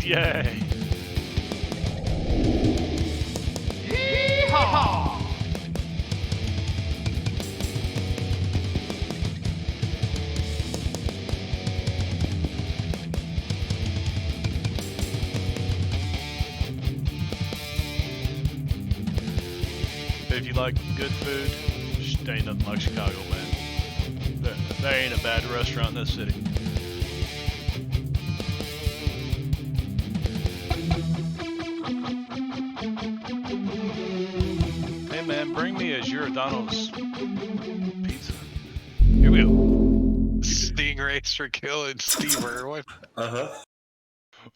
Yay! Yeehaw! If you like good food, just ain't nothing like Chicago, man. There ain't a bad restaurant in this city. Hey man, bring me a Giordano's pizza. Here we go. Stingrays for killing Steve Irwin.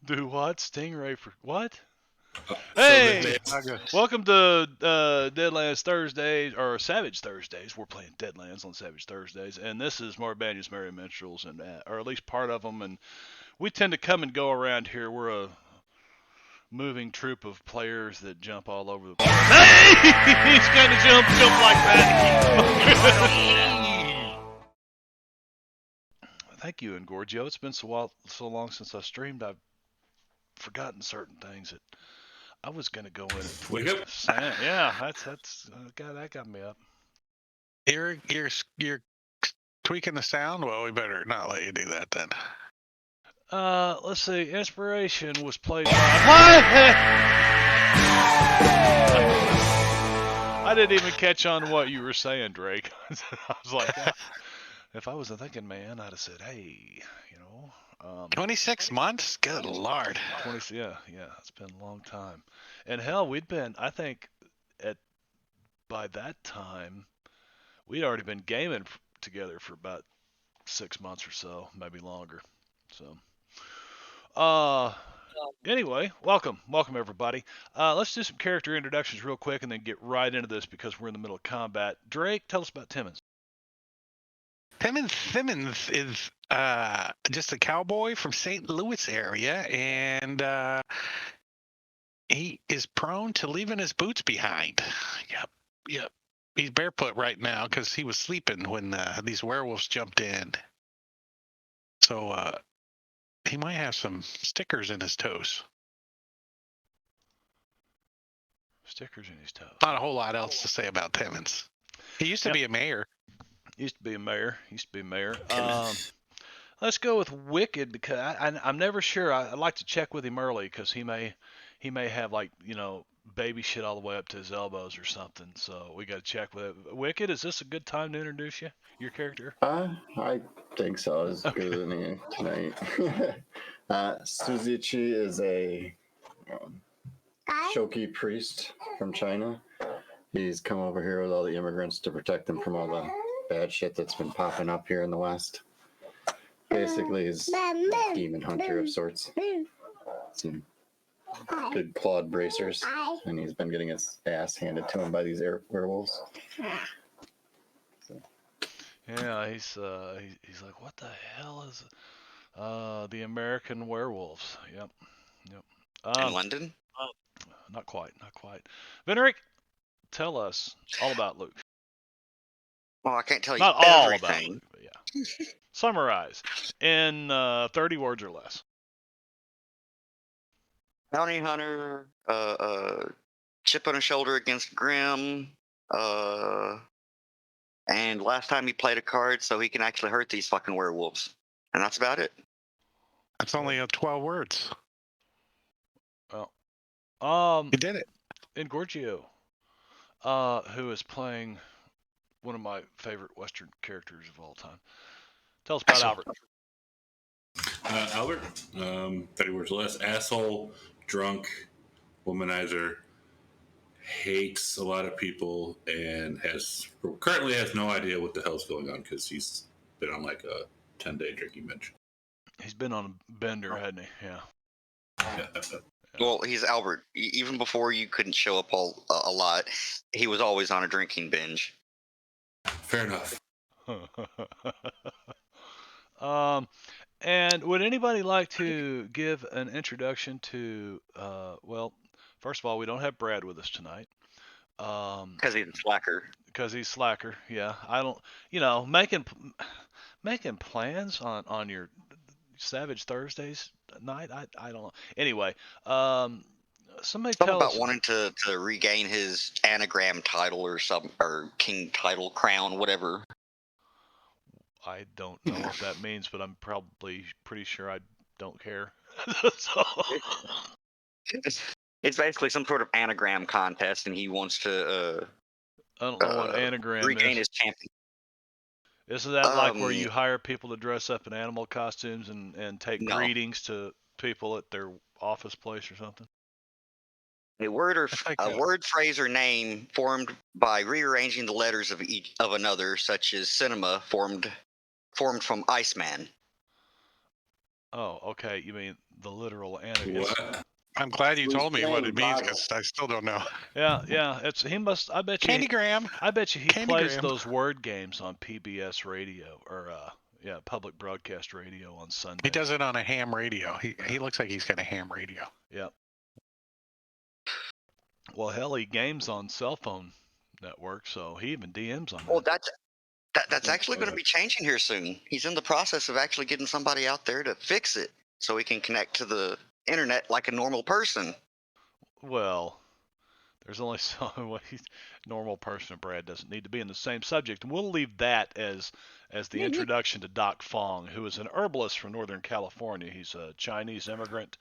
Do what? Stingray for what? So Hey! the Welcome to Deadlands Thursdays, or Savage Thursdays. We're playing Deadlands on Savage Thursdays, and this is more Banjo's Merry Minstrels, and or at least part of them. And we tend to come and go around here. We're a moving troop of players that jump all over the place. Hey! He's gonna jump like that. Thank you, Engorgio. It's been so long since I streamed. I've forgotten certain things that I was gonna go in and tweak Wake up. the sound. Yeah, that got me up. You're tweaking the sound. Well, we better not let you do that then. Let's see. Inspiration was played by. I didn't even catch on what you were saying, Drake. I was like, if I was a thinking man, I'd have said, hey, 26 months? Good Lord. 20. Yeah, it's been a long time. And hell, we'd been. I think by that time, we'd already been gaming together for about 6 months or so, maybe longer. So. Anyway, welcome everybody. Let's do some character introductions real quick and then get right into this because we're in the middle of combat. Drake, tell us about Timmons. Timmons is just a cowboy from St. Louis area, and he is prone to leaving his boots behind. Yep. He's barefoot right now because he was sleeping when these werewolves jumped in. So he might have some stickers in his toes. Stickers in his toes. Not a whole lot else to say about Timmons. He used to be a mayor. Used to be a mayor. Let's go with Wicked because I'm never sure. I'd like to check with him early because he may have baby shit all the way up to his elbows or something. So we got to check with it. Wicked, is this a good time to introduce your character? I think so. It's good than tonight. Suzichi is a Shoki priest from China. He's come over here with all the immigrants to protect them from all the bad shit that's been popping up here in the West. Basically, he's a demon hunter of sorts. Some good clawed bracers, and he's been getting his ass handed to him by these werewolves. So. Yeah, he's like, what the hell is the American werewolves? Yep. In London? Not quite. Venerick, tell us all about Luke. Well, I can't tell you Not all everything. about Luke, but yeah. Summarize in 30 words or less. Bounty hunter, chip on his shoulder against Grim, and last time he played a card so he can actually hurt these fucking werewolves. And that's about it. That's only 12 words. Well, You did it. Engorgio, who is playing one of my favorite Western characters of all time. Tell us about Albert. Albert, 30 words or less. Asshole, drunk, womanizer, hates a lot of people, and currently has no idea what the hell's going on because he's been on like a 10-day drinking binge. He's been on a bender, hasn't he? Yeah. Well, he's Albert. Even before you couldn't show up a lot, he was always on a drinking binge. Fair enough. And would anybody like to give an introduction to? Well, first of all, we don't have Brad with us tonight. Because he's a slacker. Because he's slacker. Yeah, I don't. Making plans on your Savage Thursdays night. I don't know. Anyway, somebody Something tell about us. wanting to regain his anagram title or king title, crown, whatever. I don't know what that means, but I'm probably pretty sure I don't care. So, It's basically some sort of anagram contest, and he wants to I don't know what anagram regain is. his champion. Isn't that like where Um, you hire people to dress up in animal costumes and take No. greetings to people at their office place or something? A word or It's like a a- word, phrase, or name formed by rearranging the letters of each of another, such as cinema formed from Iceman. Oh, okay. You mean the literal anagram? What? I'm glad you told me what it means Bottle. because I still don't know. Yeah. It's he must. I bet you. Candygram. I bet you he plays Candygram. those word games on PBS radio or public broadcast radio on Sunday. He does it on a ham radio. He looks like he's got a ham radio. Yep. Well, hell, he games on cell phone network, so he even DMs on Well, that. that's actually going to be changing here soon. He's in the process of actually getting somebody out there to fix it so he can connect to the internet like a normal person. Well, there's only so normal person and Brad doesn't need to be in the same subject, and we'll leave that as the introduction to Doc Fong, who is an herbalist from Northern California. He's a Chinese immigrant,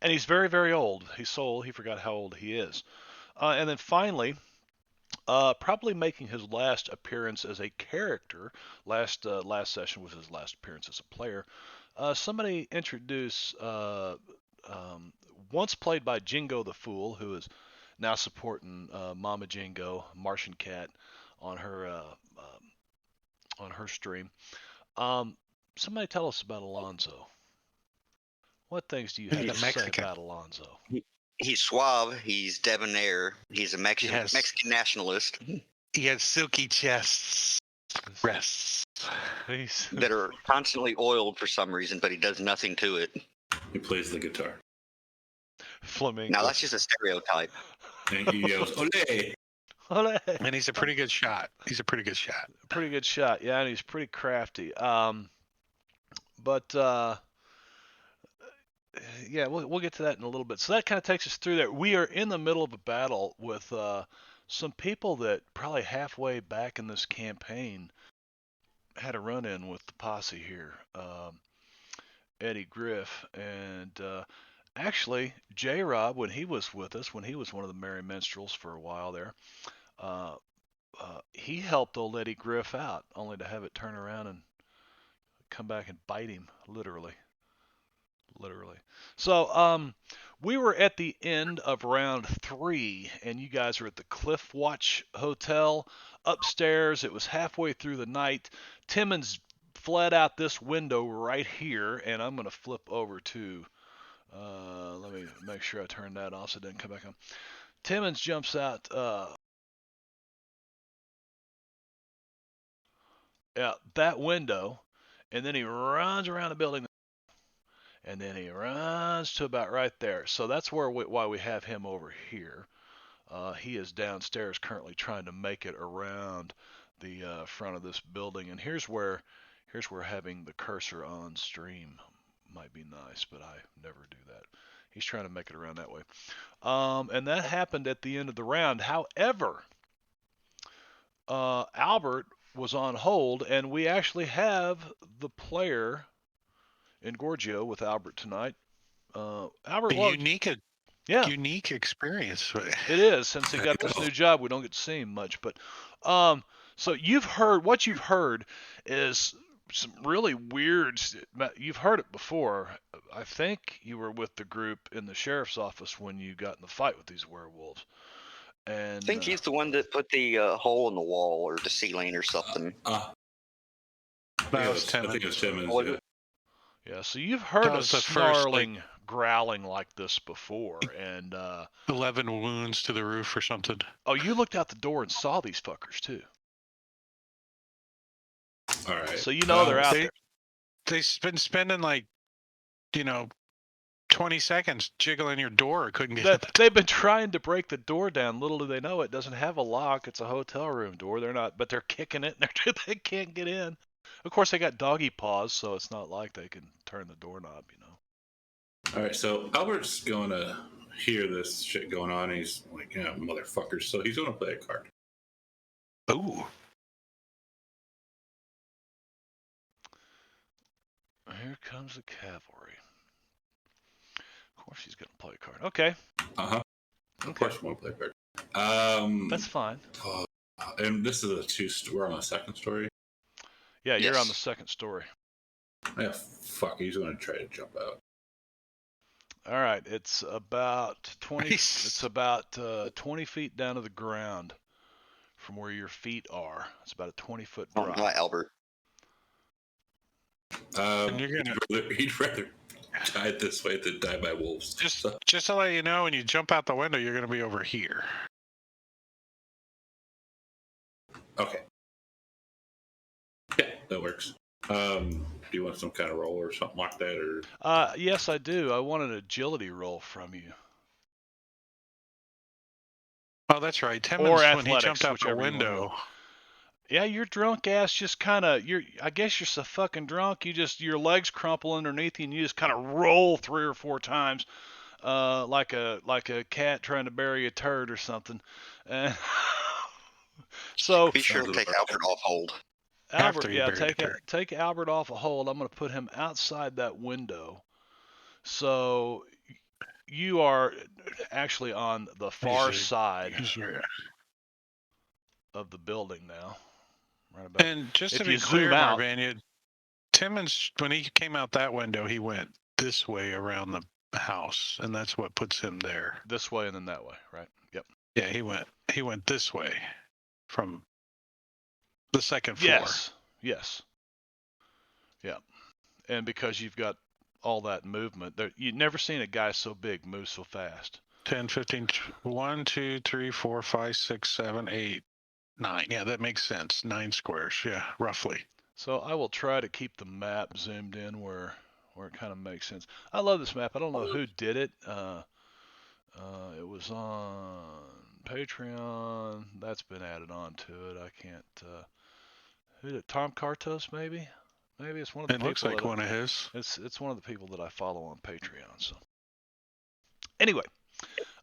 and he's very, very old. He's so old he forgot how old he is. And then finally, probably making his last appearance as a character. Last session was his last appearance as a player. Somebody introduce once played by Jingo the Fool, who is now supporting Mama Jingo, Martian Cat, on her stream. Somebody tell us about Alonzo. What things do you have He's to a say Mexican. about Alonzo? He's suave. He's debonair. He's a Mexican Yes. Mexican nationalist He has silky chests, breasts. He's that are constantly oiled for some reason, but he does nothing to it. He plays the guitar. flamingo. Now that's just a stereotype. And he yells, "Ole!" Ole. And he's a pretty good shot. He's a pretty good shot. Pretty good shot, yeah, and he's pretty crafty. But yeah, we'll get to that in a little bit. So that kind of takes us through there. We are in the middle of a battle with some people that probably halfway back in this campaign had a run-in with the posse here. Eddie Griff and actually J-Rob, when he was with us, when he was one of the Merry Minstrels for a while there, he helped old Eddie Griff out, only to have it turn around and come back and bite him, literally. So we were at the end of round 3, and you guys are at the Cliff Watch Hotel upstairs. It was halfway through the night. Timmons fled out this window right here, and I'm going to flip over to, let me make sure I turn that off so it doesn't come back on. Timmons jumps out that window, and then he runs around the building, and then he runs to about right there. So that's why we have him over here. He is downstairs currently trying to make it around the front of this building, and here's where having the cursor on stream might be nice, but I never do that. He's trying to make it around that way. And that happened at the end of the round. However, Albert was on hold, and we actually have the player in Gorgio with Albert tonight. Albert, Unique experience. It is, since he got this new job. We don't get to see him much, but so what you've heard is some really weird. You've heard it before. I think you were with the group in the sheriff's office when you got in the fight with these werewolves. And I think he's the one that put the hole in the wall or the ceiling or something. I think it was Timmons. Yeah. Yeah, so you've heard That a was the first, snarling, growling like this before, and 11 wounds to the roof or something. oh, you looked out the door and saw these fuckers too. All right. So you know they're out there. They've been spending 20 seconds jiggling your door. Couldn't get. They've been trying to break the door down. Little do they know it doesn't have a lock. It's a hotel room door. They're kicking it, and they can't get in. Of course, they got doggy paws, so it's not like they can turn the doorknob, you know. All right, so Albert's going to hear this shit going on. And he's like, yeah, motherfuckers. So he's going to play a card. Ooh. Here comes the cavalry. Of course, she's going to play a card. Okay. Of Okay. course, you want to play a card. That's fine. And this is a we're on the second story. Yeah, you're on the Yes. second story. Yeah, fuck. He's going to try to jump out. All right, it's about 20. Nice. It's about 20 feet down to the ground from where your feet are. It's about a 20-foot Oh, drop. hi, Albert. And you're gonna He'd rather die this way than die by wolves. just to let you know, when you jump out the window, you're gonna be over here. Okay. Yeah, that works. Do you want some kind of roll or something like that, or? Yes, I do. I want an agility roll from you. Oh, that's right. Timmons, Or when he athletics, jumped out the whichever you wanna window. roll. Yeah, your drunk ass just kind of, I guess you're so fucking drunk, your legs crumple underneath you and you just kind of roll 3 or 4 times, like a cat trying to bury a turd or something. So Be sure to take Albert off hold. Albert, After you yeah, bury the turd. take Albert off a hold. I'm going to put him outside that window. So you are actually on the far side of the building now. Right about. And just if to you be clear, zoom out, Marvania, Timmons, when he came out that window, he went this way around the house, and that's what puts him there. this way and then that way, right? Yep. Yeah, he went this way from the second floor. Yes. Yeah. And because you've got all that movement, you've never seen a guy so big move so fast. 10, 15, 1, 2, 3, 4, 5, 6, 7, 8, 9. Yeah, that makes sense. 9 squares. Yeah, roughly. So I will try to keep the map zoomed in where it kind of makes sense. I love this map. I don't know who did it. It was on Patreon. That's been added on to it. I can't. Who did it? Tom Cartos, maybe? Maybe it's one of the people. It looks like one of his. It's one of the people that I follow on Patreon. So anyway,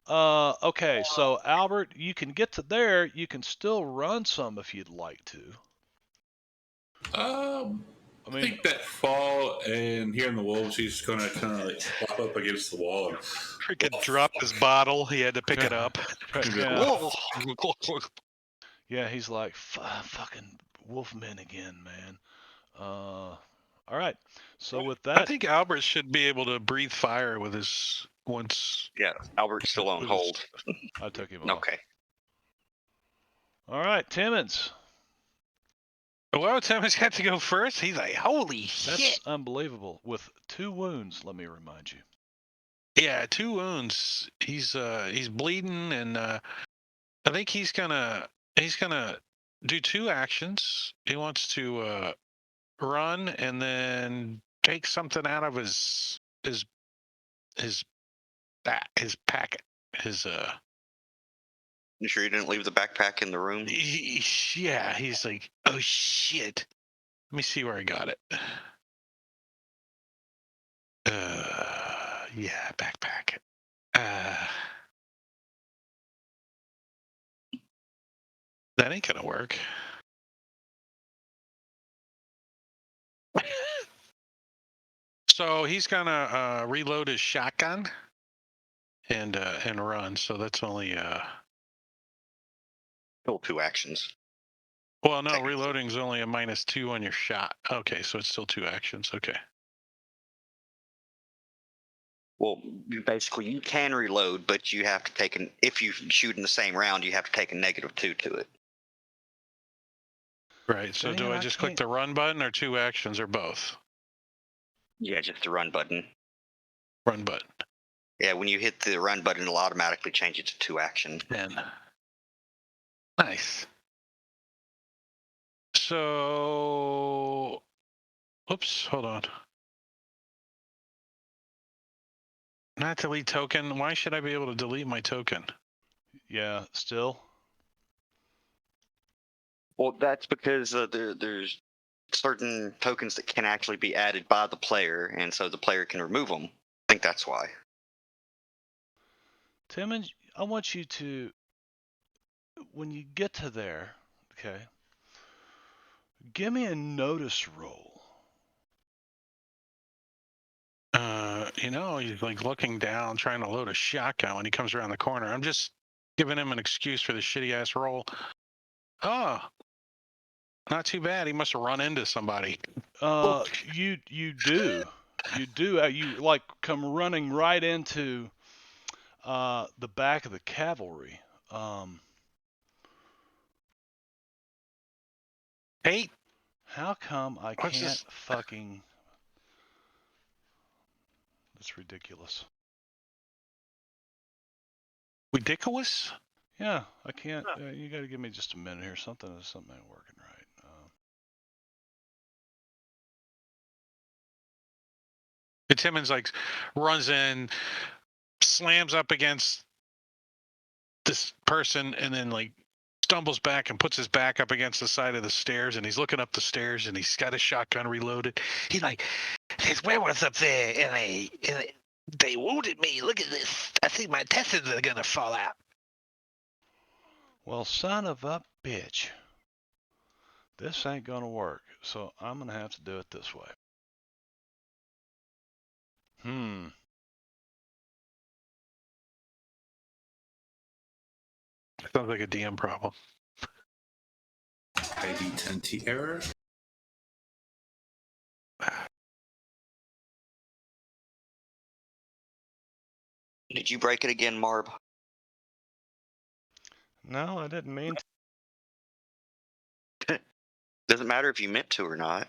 okay. So Albert, you can get to there. You can still run some if you'd like to. I think that fall and hearing the wolves, he's going to kind of like pop up against the wall and Freaking dropped his bottle. He had to pick it up. Yeah. Yeah, he's like, fucking wolfmen again, man. All right. So with that, I think Albert should be able to breathe fire with his once. Yeah, Albert's still on hold. I took him off. Okay. All right, Timmons. Well, Timmons got to go first. He's like, holy That's shit. unbelievable. With 2 wounds, let me remind you. Yeah, 2 wounds. He's bleeding, and I think he's gonna do 2 actions. He wants to run and then take something out of his packet. You sure you didn't leave the backpack in the room? Yeah, he's like, oh shit. Let me see where I got it. Yeah, backpack. That ain't gonna work. So he's gonna reload his shotgun and run. So that's only Still 2 actions. well, no, reloading's only a -2 on your shot. Okay, so it's still 2 actions. Okay. Well, basically, you can reload, but you have to take if you shoot in the same round, you have to take a -2 to it. Right. So do I just click the run button or 2 actions or both? Yeah, just the run button. Run button. Yeah, when you hit the run button, it'll automatically change it to 2 action. Then. Nice. So, oops, hold on. Not delete token. Why should I be able to delete my token? Yeah, still. Well, that's because there's certain tokens that can actually be added by the player, and so the player can remove them. I think that's why. Timmons, I want you to, when you get to there, okay, give me a notice roll. He's like looking down, trying to load a shotgun when he comes around the corner. I'm just giving him an excuse for the shitty ass roll. Oh, not too bad. He must have run into somebody. You do. You like come running right into the back of the cavalry. Hey, How come I what's can't this? fucking? That's ridiculous. Ridiculous? Yeah, I can't. You got to give me just a minute here. Something ain't working right. Timmons like runs in, slams up against this person, and then like stumbles back and puts his back up against the side of the stairs, and he's looking up the stairs, and he's got his shotgun reloaded. He's like, "There's werewolves up there, and they wounded me. Look at this. I think my intestines are gonna fall out." Well, son of a bitch. This ain't gonna work. So I'm gonna have to do it this way. Sounds like a DM problem. ID 10T error. Did you break it again, Marb? No, I didn't mean to. Doesn't matter if you meant to or not.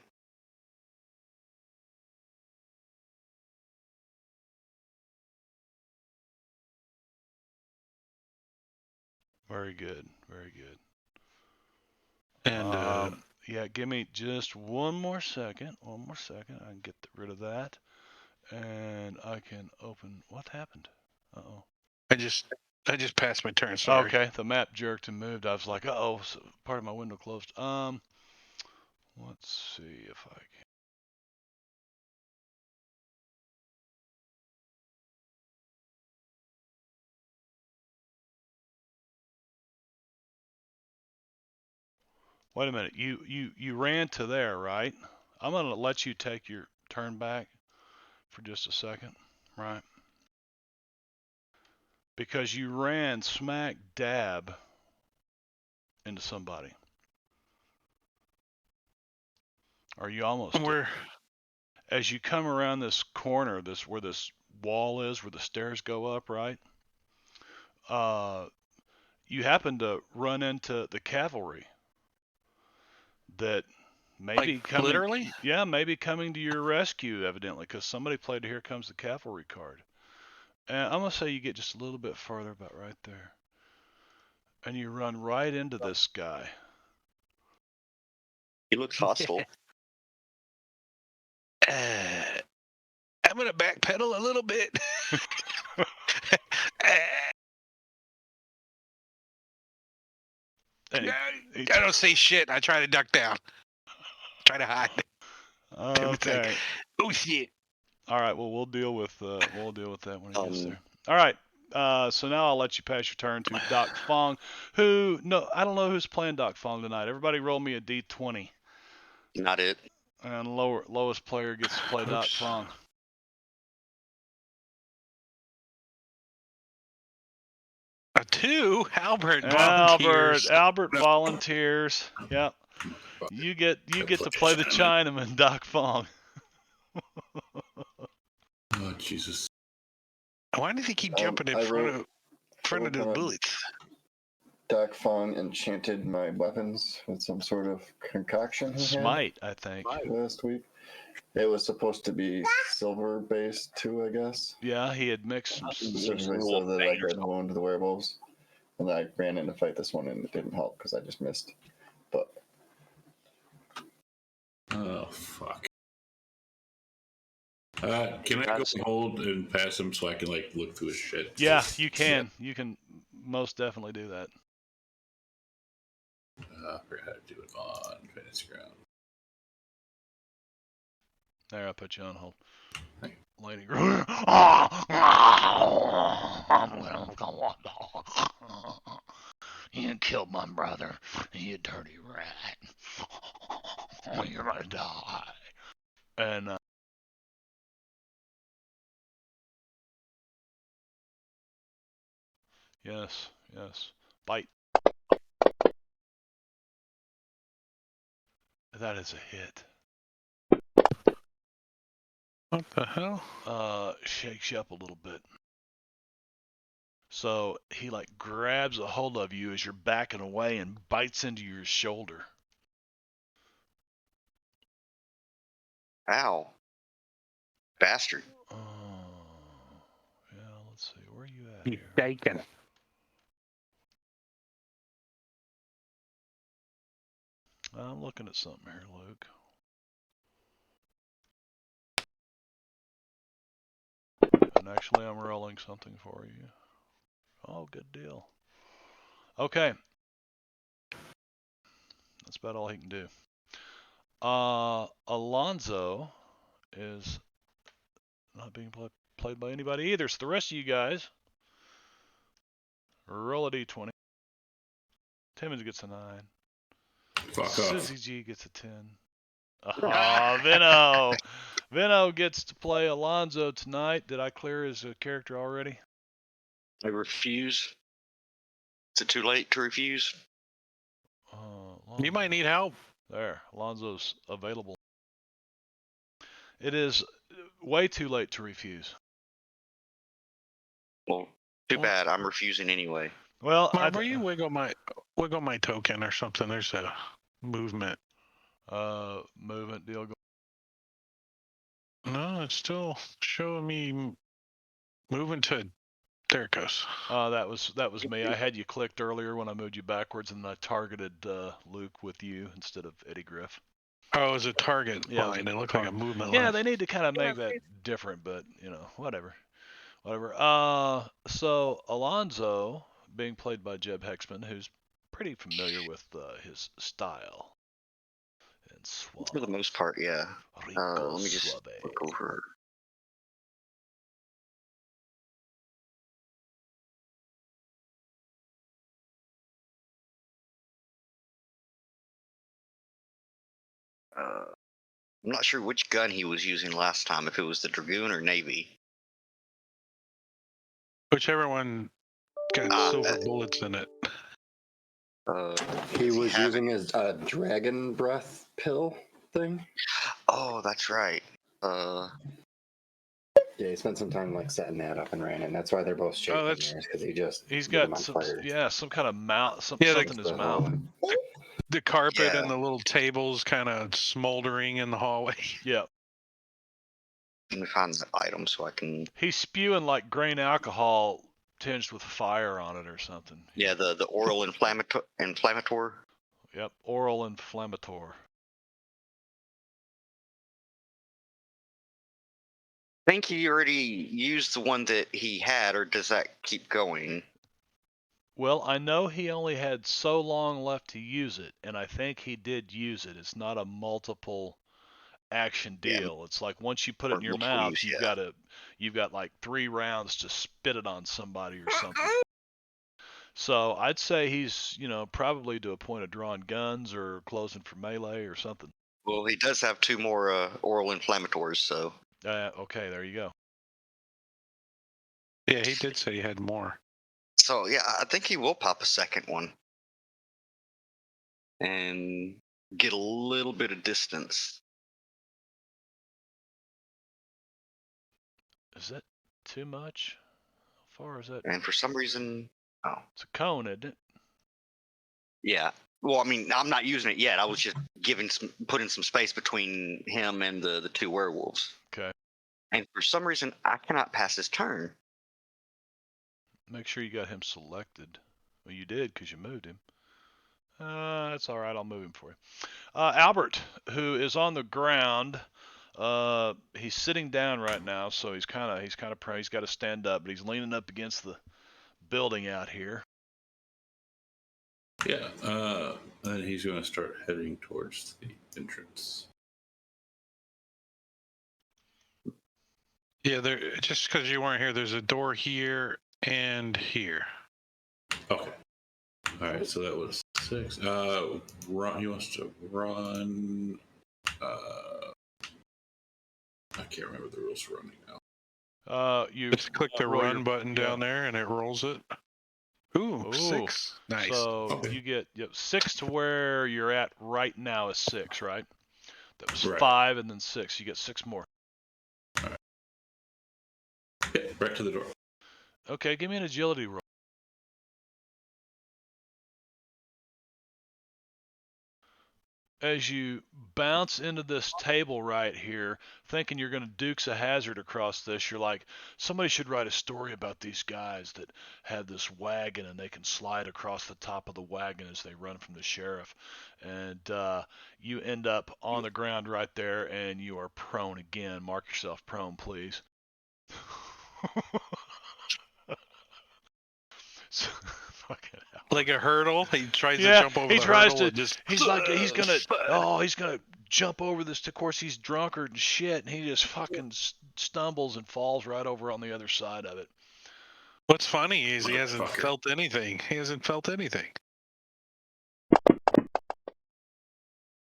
Very good. Very good. And yeah, give me just one more second. One more second. I can get rid of that. And I can open. What happened? Uh-oh. I just passed my turn. Sorry. Okay, the map jerked and moved. I was like, uh-oh, so part of my window closed. Let's see if I can. Wait a minute. You ran to there, right? I'm gonna let you take your turn back for just a second, right? Because you ran smack dab into somebody. Or you almost did. As you come around this corner, where this wall is, where the stairs go up, right? You happen to run into the cavalry that maybe like, coming, literally? yeah, maybe coming to your rescue, evidently, because somebody played "Here Comes the Cavalry" card. And I'm gonna say you get just a little bit farther, about right there, and you run right into this guy. He looks hostile. I'm gonna backpedal a little bit. I don't say shit. I try to duck down. Try to hide. Okay. Like, oh shit. All right. Well, we'll deal with that when it gets there. All right. So now I'll let you pass your turn to Doc Fong, who I don't know who's playing Doc Fong tonight. Everybody roll me a D20. Not it. And lowest player gets to play Doc Fong. A 2. Albert volunteers. Albert volunteers. Yep. You get to play the Chinaman, Doc Fong. Oh Jesus! Why does he keep jumping in front of the bullets? Doc Fong enchanted my weapons with some sort of concoction he Smite, I think. Last week. It was supposed to be silver based too, I guess. Yeah, he had mixed some. So that I could wound the werewolves. And I ran in to fight this one and it didn't help because I just missed. But Oh fuck! Can I go hold and pass him so I can like look through his shit? Yeah, you can. You can most definitely do that. I forgot how to do it on Fantasy Ground. There, I put you on hold. Hey. Lady. You killed my brother, you dirty rat. You're gonna die. And yes, bite. That is a hit. What the hell? Shakes you up a little bit. So he like grabs a hold of you as you're backing away and bites into your shoulder. Ow. Bastard. Oh, yeah. Let's see. Where are you at He's here? shaking. I'm looking at something here, Luke. And actually, I'm rolling something for you. Oh, good deal. Okay. That's about all he can do. Alonzo is not being played by anybody either. So the rest of you guys, roll a d20. Timmons gets a 9. Fuck Susie off. G gets a 10. Vino. Vino gets to play Alonzo tonight. Did I clear his character already? I refuse. Is it too late to refuse? You might need help. There, Alonzo's available. It is way too late to refuse. Well, too bad. I'm refusing anyway. Well, Marv, will you wiggle my token or something? There's a movement. Movement deal. No, it's still showing me moving to. There it goes. That was me. I had you clicked earlier when I moved you backwards, and I targeted Luke with you instead of Eddie Griff. Oh, it was a target Yeah, line. It looked like a movement Yeah, line. they need to kind of make that different, but whatever. So Alonzo, being played by Jeb Hexman, who's pretty familiar with his style and suave. For the most part, yeah. Rico Let me just suave. look over. I'm not sure which gun he was using last time, if it was the Dragoon or Navy. Whichever one got silver bullets in it. He was using his dragon breath pill thing. Oh, that's right. Yeah, he spent some time like setting that up and ran it. And that's why they're both shaking there, because he's got lit some on fire. some kind of mouth, something in his The mouth. The carpet Yeah. and the little tables kind of smoldering in the hallway. Yeah. Let me find that item so I can. He's spewing like grain alcohol tinged with fire on it or something. Yeah, the oral inflammator. Yep, oral inflammator. I think he already used the one that he had, or does that keep going? Well, I know he only had so long left to use it, and I think he did use it. It's not a multiple action deal. Yeah. It's like once you put it in your Multiple mouth, use, you've got like 3 rounds to spit it on somebody or something. So I'd say he's, probably to a point of drawing guns or closing for melee or something. Well, he does have 2 more oral inflammators, so. Okay, there you go. Yeah, he did say he had more. So yeah, I think he will pop a second one and get a little bit of distance. Is that too much? How far is that? And for some reason, It's a cone, isn't it? Yeah. Well, I mean, I'm not using it yet. I was just putting some space between him and the 2 werewolves. Okay. And for some reason, I cannot pass his turn. Make sure you got him selected. Well, you did because you moved him. That's all right. I'll move him for you. Albert, who is on the ground, he's sitting down right now, so he's kind of proud. He's got to stand up, but he's leaning up against the building out here. Yeah, and he's going to start heading towards the entrance. Yeah, there. Just because you weren't here, there's a door here and here. Okay. All right. So that was 6. Run. He wants to run. I can't remember the rules for running now. You Just click the roll run your- button down there, and it rolls it. Ooh, Ooh. 6. Nice. So Okay. you get 6 to where you're at right now is 6, right? That was Right. 5 and then 6. You get 6 more. Yeah, right to the door. Okay, give me an agility roll. As you bounce into this table right here, thinking you're going to Dukes a Hazard across this, you're like, somebody should write a story about these guys that have this wagon and they can slide across the top of the wagon as they run from the sheriff. And you end up on the ground right there and you are prone again. Mark yourself prone, please. So, fucking hell. Like a hurdle, he tries to Yeah, jump over he the tries hurdle to. and just. He's like, he's gonna jump over this. Of course, he's drunkard and shit, and he just fucking stumbles and falls right over on the other side of it. What's funny is he hasn't Motherfucker. felt anything. He hasn't felt anything. It's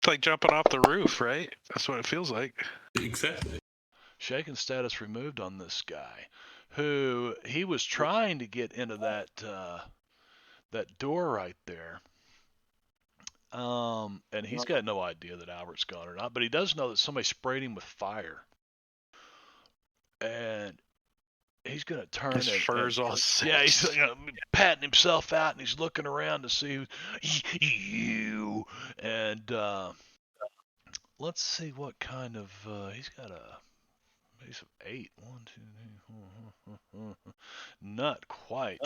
like jumping off the roof, right? That's what it feels like. Exactly. Shaken status removed on this guy, who he was trying to get into that door right there. And he's got no idea that Albert's gone or not, but he does know that somebody sprayed him with fire. And he's going to turn His fur's all sick. yeah, he's patting himself out and he's looking around to see you. And let's see what kind of he's got a base of 8. 1, 2, 3, 4. Not quite.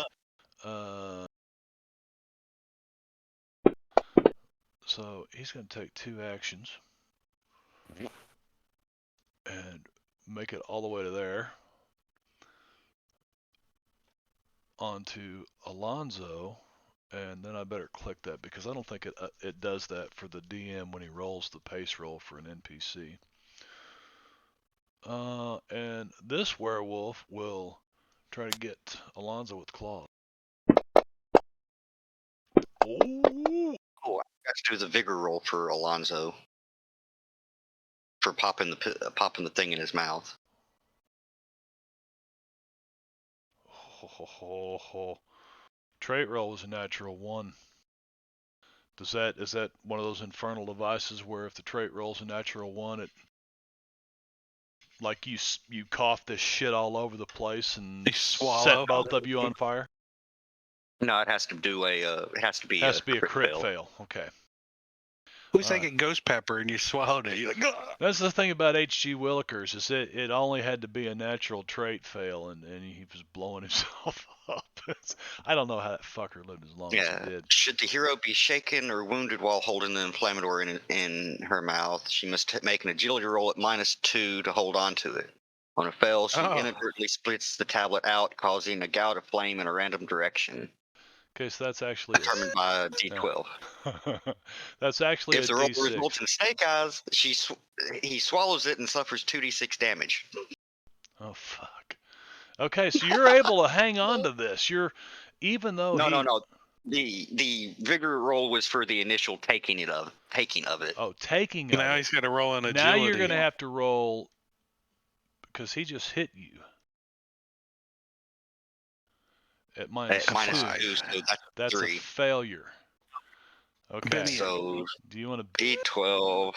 So he's going to take 2 actions and make it all the way to there onto Alonzo, and then I better click that because I don't think it does that for the DM when he rolls the pace roll for an NPC. And this werewolf will try to get Alonzo with claws. Oh, Oh, I got to do the vigor roll for Alonzo for popping the thing in his mouth. Trait roll is a natural 1. Is that one of those infernal devices where if the trait rolls a natural 1, it like you cough this shit all over the place and You swallow. set both of you on fire? No, it has to do it has to be a crit fail. Okay. Who's thinking ghost pepper and you swallowed it? You're like, ugh! That's the thing about H.G. Willikers is it only had to be a natural trait fail, and he was blowing himself up. I don't know how that fucker lived as long as he did. Should the hero be shaken or wounded while holding the inflammatory in her mouth, she must make an agility roll at -2 to hold on to it. On a fail, she inadvertently splits the tablet out, causing a gout of flame in a random direction. Okay, so that's actually determined by a D12. That's actually if a the roll D6. results in snake eyes, he swallows it and suffers 2d6 damage. Oh fuck. Okay, so you're able to hang on to this. Even though no. The vigor roll was for the initial taking of it. Oh, taking now of it. He's got to roll an agility. Now you're going to have to roll because he just hit you at -2. So that's 3. a failure. Okay. So do you want to D12?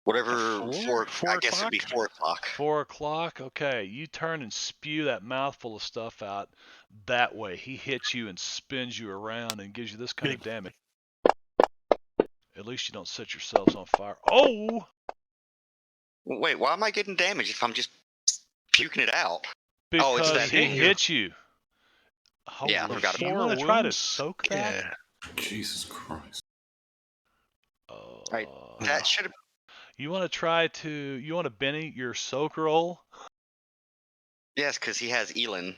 Whatever. 4 I guess it'd be 4 o'clock. 4 o'clock. Okay. You turn and spew that mouthful of stuff out that way. He hits you and spins you around and gives you this kind of damage. At least you don't set yourselves on fire. Oh! Wait, why am I getting damaged if I'm just puking it out? Because it's that he hit you. Holy I forgot you about want to try to soak that? Yeah. Jesus Christ. That should have. You want to Benny your soak roll? Yes, because he has Elin.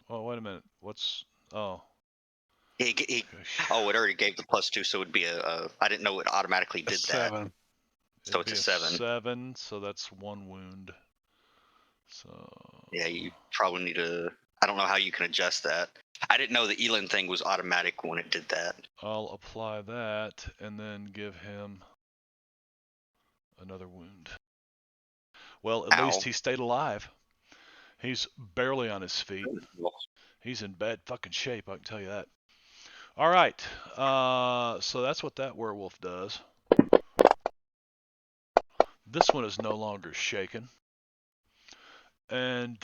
Oh, wait a minute. It already gave the +2, so it would be I didn't know it automatically did that. 7. So It'd it's be a 7. 7, so that's 1 wound. So Yeah, you probably need to. I don't know how you can adjust that. I didn't know the Elin thing was automatic when it did that. I'll apply that and then give him another wound. Well, at Ow. least he stayed alive. He's barely on his feet. He's in bad fucking shape, I can tell you that. All right, so that's what that werewolf does. This one is no longer shaken. And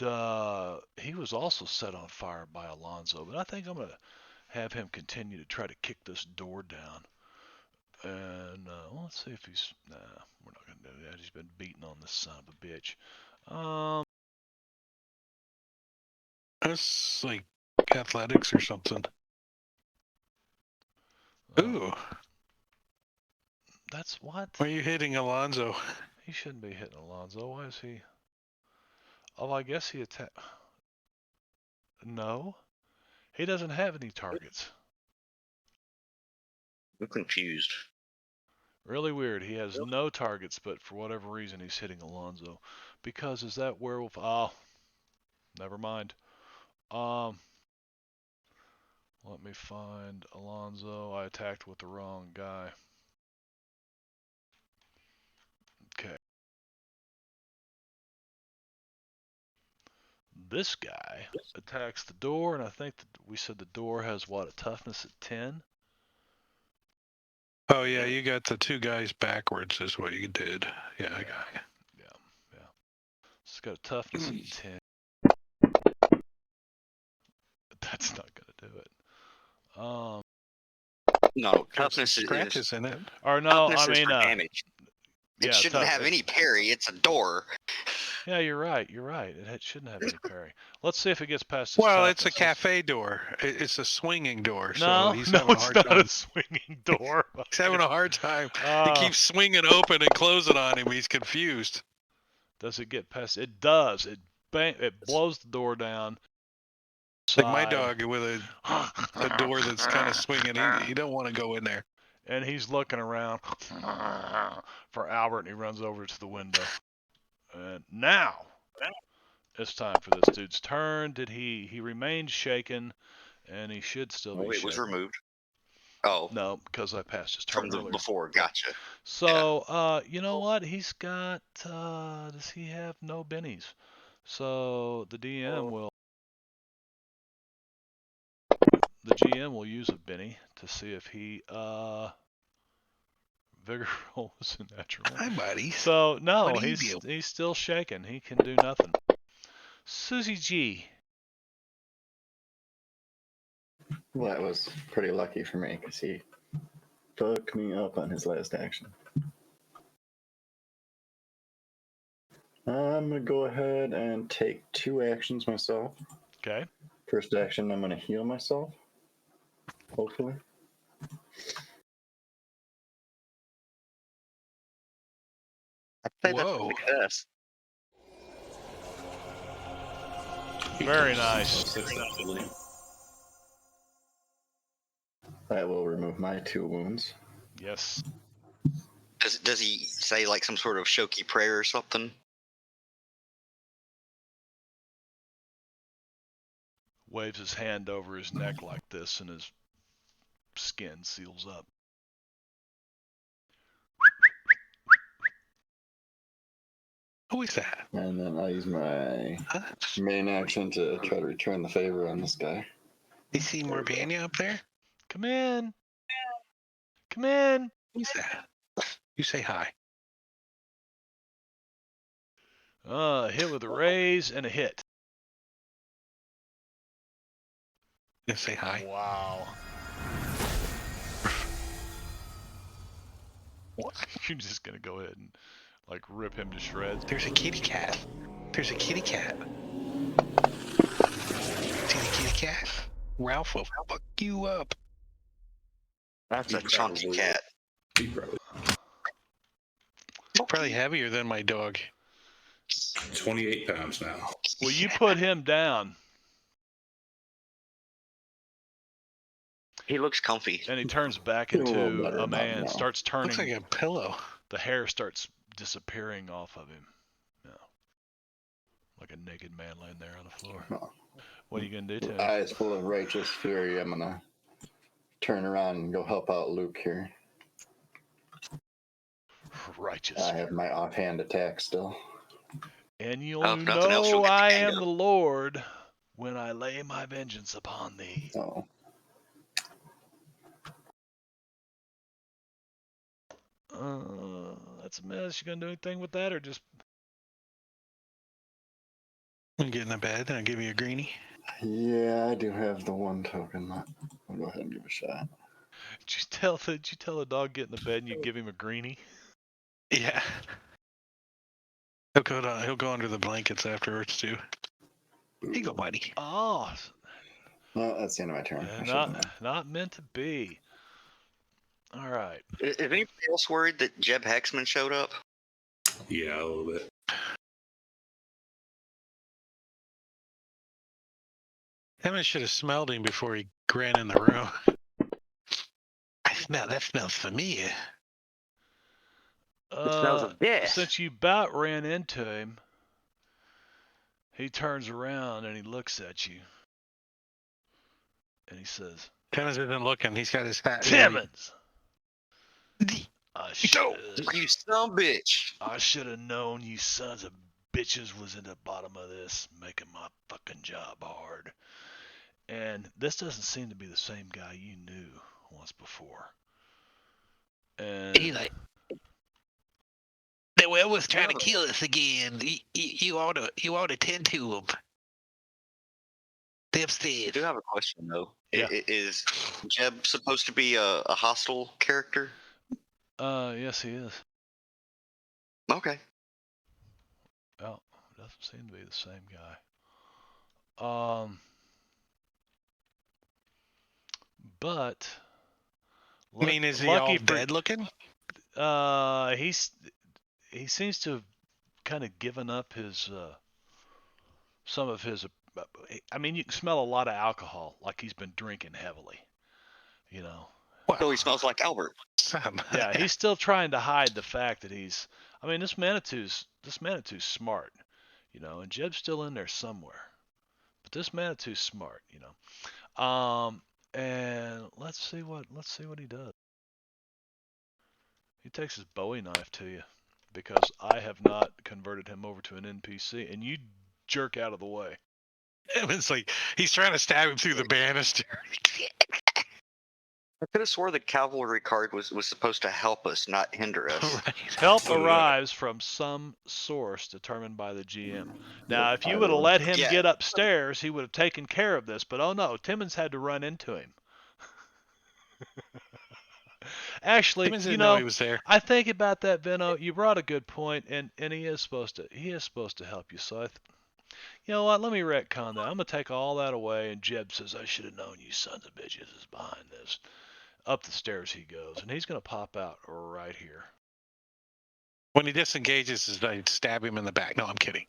he was also set on fire by Alonzo, but I think I'm going to have him continue to try to kick this door down. And let's see if he's... Nah, we're not going to do that. He's been beating on this son of a bitch. That's like athletics or something. Ooh. That's what? Why are you hitting Alonzo? He shouldn't be hitting Alonzo. Why is he... Oh, I guess he attacked... No. He doesn't have any targets. I'm confused. Really weird. He has no targets, but for whatever reason, he's hitting Alonzo. Because is that werewolf... Oh, never mind. Let me find Alonzo. I attacked with the wrong guy. Okay. This guy attacks the door, and I think that we said the door has, what, a toughness at 10? Oh, yeah, you got the 2 guys backwards is what you did. Yeah, I got you. Yeah. It's got a toughness at 10. That's not going to do it. No, toughness scratches in it. Or no, toughness I mean, is for damage. It shouldn't have any parry. It's a door. Yeah, you're right. It shouldn't have any parry. Let's see if it gets past his Well, toughness. it's a cafe door. It's a swinging door. No, so he's having a hard it's not time. a swinging door. He's having a hard time. It keeps swinging open and closing on him. He's confused. Does it get past? It does. It blows the door down. Like my dog with a door that's kind of swinging. He don't want to go in there. And he's looking around for Albert, and he runs over to the window. And now it's time for this dude's turn. He remained shaken, and he should still be shaken. It was removed. Oh. No, because I passed his turn from before. Gotcha. So, you know what? He's got, does he have no bennies? So the GM will use a Benny to see if he vigor roll was a natural. Hi, buddy. So no, he's still shaking. He can do nothing. Susie G. Well, that was pretty lucky for me because he took me up on his last action. I'm gonna go ahead and take 2 actions myself. Okay. First action, I'm gonna heal myself. Hopefully. Whoa. Very nice. That will remove my 2 wounds. Yes. Does he say like some sort of shoky prayer or something? Waves his hand over his neck like this, and his skin seals up. Who is that? And then I'll use my main action to try to return the favor on this guy. You see Morbania up there? Come in. Come in. Who's that? You say hi. Hit with a raise and a hit. You say hi. Wow. You're just gonna go ahead and like rip him to shreds. There's a kitty cat. There's a kitty cat. See the kitty cat? Ralph will fuck you up. That's a chunky cat. He's probably heavier than my dog. 28 pounds now. Well, you put him down. He looks comfy. And he turns back into a man, starts turning. Looks like a pillow. the hair starts disappearing off of him. You know, like a naked man laying there on the floor. Oh. What are you gonna do to him? Eyes full of righteous fury, I'm gonna turn around and go help out Luke here. Righteous. I have my offhand attack still. And you'll if nothing else, know you'll get the I gang am up. the Lord when I lay my vengeance upon thee. Oh. That's a mess. You gonna do anything with that, or just? I'm getting a bed and I'll give you a greenie. Yeah, I do have the one token. I'll go ahead and give it a shot. Did you tell the dog get in the bed and you give him a greenie? Yeah. He'll go under the blankets afterwards too. Here you go, buddy. Oh, Well, that's the end of my turn. not meant to be. All right. Is anybody else worried that Jeb Hexman showed up? Yeah, a little bit. Emmett should have smelled him before he ran in the room. That smells familiar. smells of death. Since you about ran into him, he turns around and he looks at you. And he says, Timmons isn't looking. He's got his hat. Timmons! You son bitch. I should have known you sons of bitches was in the bottom of this, making my fucking job hard. And this doesn't seem to be the same guy you knew once before. And He's like, the werewolf's trying to kill us again. You ought to tend to him. They're upstairs. I do have a question though. Yeah. Is Jeb supposed to be a hostile character? yes, he is. Okay. Well, doesn't seem to be the same guy. But I mean, is he all dead looking? He seems to have kind of given up his some of his. I mean, you can smell a lot of alcohol, like he's been drinking heavily. You know. So he smells like Albert. Yeah, he's still trying to hide the fact that he's. I mean, this Manitou's smart, you know, and Jeb's still in there somewhere. But this Manitou's smart, you know. And let's see what he does. He takes his Bowie knife to you because I have not converted him over to an NPC, and you jerk out of the way. It's like he's trying to stab him through the banister. I could have swore the cavalry card was supposed to help us, not hinder us. Right. Help arrives from some source determined by the GM. Now, if you would have let him get upstairs, he would have taken care of this. But oh no, Timmons had to run into him. Actually, Timmons didn't you know, he was there. I think about that, Vino. You brought a good point, and he is supposed to help you. So you know what? Let me retcon that. I'm gonna take all that away. And Jeb says, "I should have known you sons of bitches is behind this." Up the stairs he goes, and he's gonna pop out right here. When he disengages, I stab him in the back. No, I'm kidding.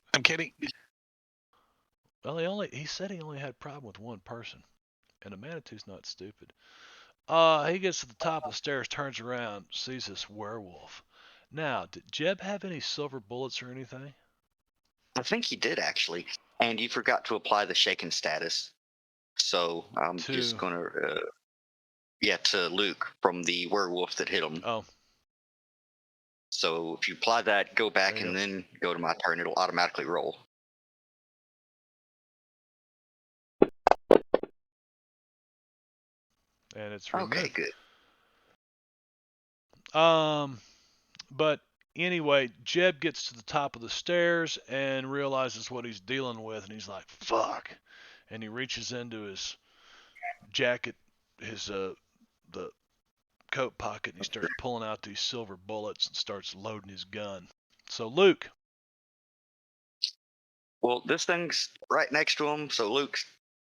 Well, he said he only had a problem with one person, and the Manitou's not stupid. He gets to the top of the stairs, turns around, sees this werewolf. Now, did Jeb have any silver bullets or anything? I think he did actually, and you forgot to apply the shaken status. So I'm just gonna, to Luke from the werewolf that hit him. Oh. So if you apply that, go back and then go to my turn. It'll automatically roll. And it's removed. Okay, good. But anyway, Jeb gets to the top of the stairs and realizes what he's dealing with, and he's like, "Fuck!" And he reaches into his jacket, the coat pocket, and he starts pulling out these silver bullets and starts loading his gun. So Luke. Well, this thing's right next to him, so Luke's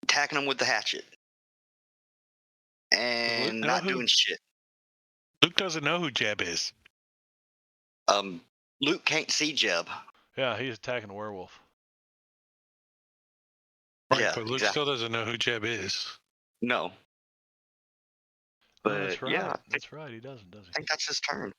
attacking him with the hatchet. And not doing shit. Luke doesn't know who Jeb is. Luke can't see Jeb. Yeah, he's attacking a werewolf. Right, yeah, but Luke still doesn't know who Jeb is. No. But that's right. yeah, that's right. He doesn't, does he? I think that's his turn.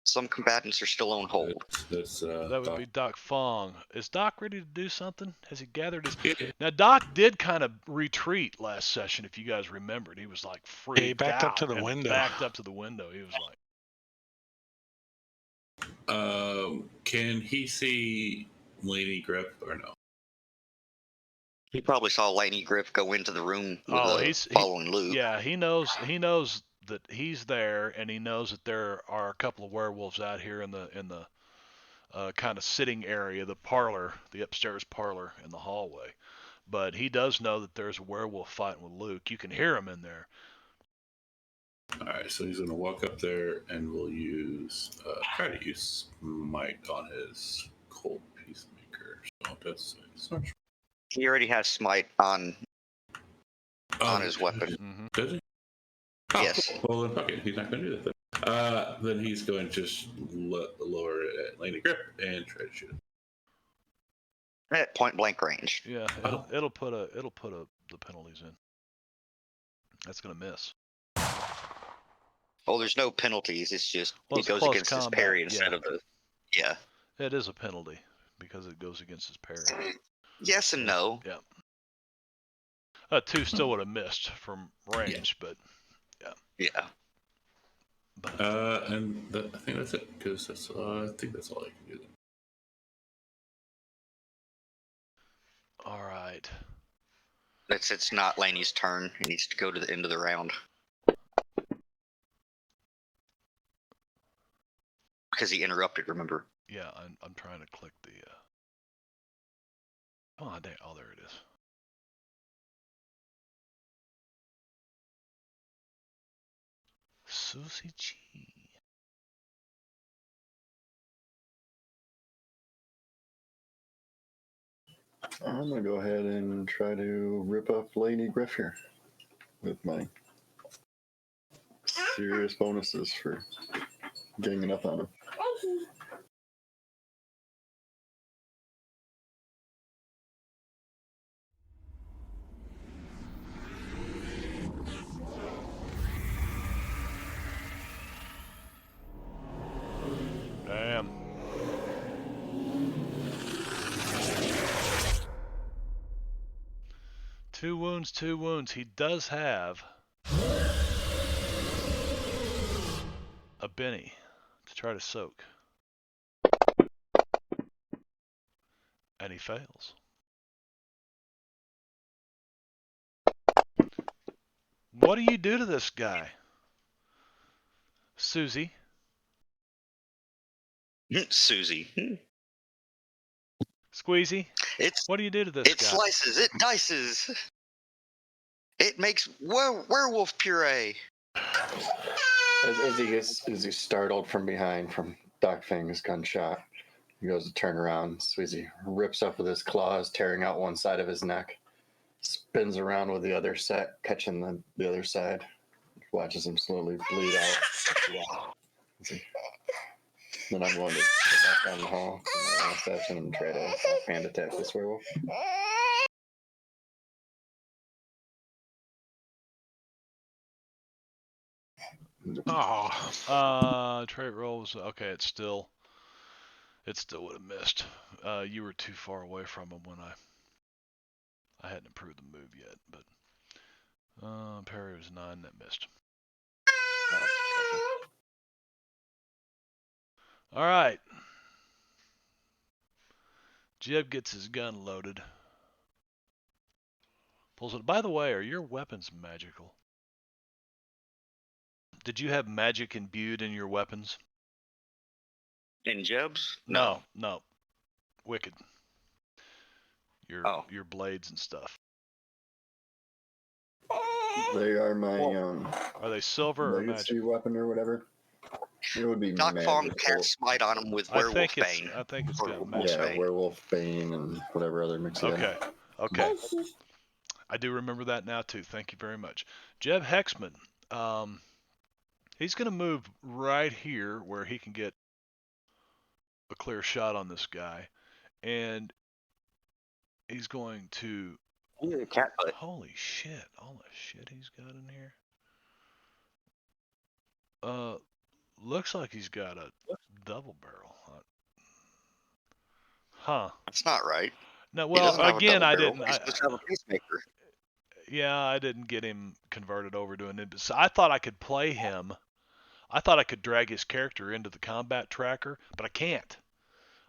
Some combatants are still on hold. That would be Doc Fong. Is Doc ready to do something? Has he gathered his... Yeah. Now, Doc did kind of retreat last session, if you guys remembered. He was like freaked he backed out up to the and window. backed up to the window. He was like... Can he see Lady Grip or no? He probably saw Laney Griff go into the room with following Luke. Yeah, he knows that he's there, and he knows that there are a couple of werewolves out here in the kind of sitting area, the parlor, the upstairs parlor in the hallway. But he does know that there's a werewolf fighting with Luke. You can hear him in there. All right, so he's gonna walk up there and we'll use try to use Smite on his cold peacemaker. So that's He already has smite on his weapon. Mm-hmm. Does he? Oh, Yes. cool. Well, then, okay, he's not going to do that then. Then he's going to just lower it at Lady Grip and try to shoot him. At point blank range. Yeah, it'll put the penalties in. That's gonna miss. Oh, there's no penalties. It's just Well, it it's goes close against his combat, parry instead yeah. of the. Yeah. It is a penalty because it goes against his parry. Yes and no. Yeah. 2 still would have missed from range, but Yeah. but And I think that's it because that's I think that's all I can do. all right. It's not Laney's turn. He needs to go to the end of the round. Because he interrupted, remember? Yeah, I'm trying to click the. Oh, dang! Oh, there it is. Susie G. I'm gonna go ahead and try to rip up Lady Griff here with my serious bonuses for getting enough on him. Damn. Two wounds. He does have a Benny to try to soak. And he fails. What do you do to this guy? Susie? Susie. Squeezy? What do you do to this guy? It slices, it dices. It makes werewolf puree. As he's startled from behind from Doc Fang's gunshot, he goes to turn around. Squeezy rips up with his claws, tearing out one side of his neck, spins around with the other set, catching the other side, watches him slowly bleed out. Then I'm going to go back down the hall for my last action and try to hand attack this werewolf. Oh, Trait roll was okay. It still would have missed. You were too far away from him when I hadn't improved the move yet. But parry was 9. That missed. All right. Jeb gets his gun loaded. Pulls it. By the way, are your weapons magical? Did you have magic imbued in your weapons? In Jeb's? No. Wicked. Oh. Your blades and stuff. They are my Are they silver or legacy magic? weapon or whatever. It would be Doc Fong magical. cast smite on him with werewolf bane. I think it's got Werewolf magic. Yeah, bane. werewolf bane and whatever other mix. Okay. I do remember that now too. Thank you very much. Jeb Hexman. He's going to move right here where he can get a clear shot on this guy. And he's going to... Cat butt. Holy shit. All the shit he's got in here. Looks like he's got a double barrel. Huh. That's not right. No, He well, doesn't have a again, double I barrel. didn't. He's supposed to have a pacemaker. Yeah, I didn't get him converted over to an. So I thought I could play him. I thought I could drag his character into the combat tracker, but I can't.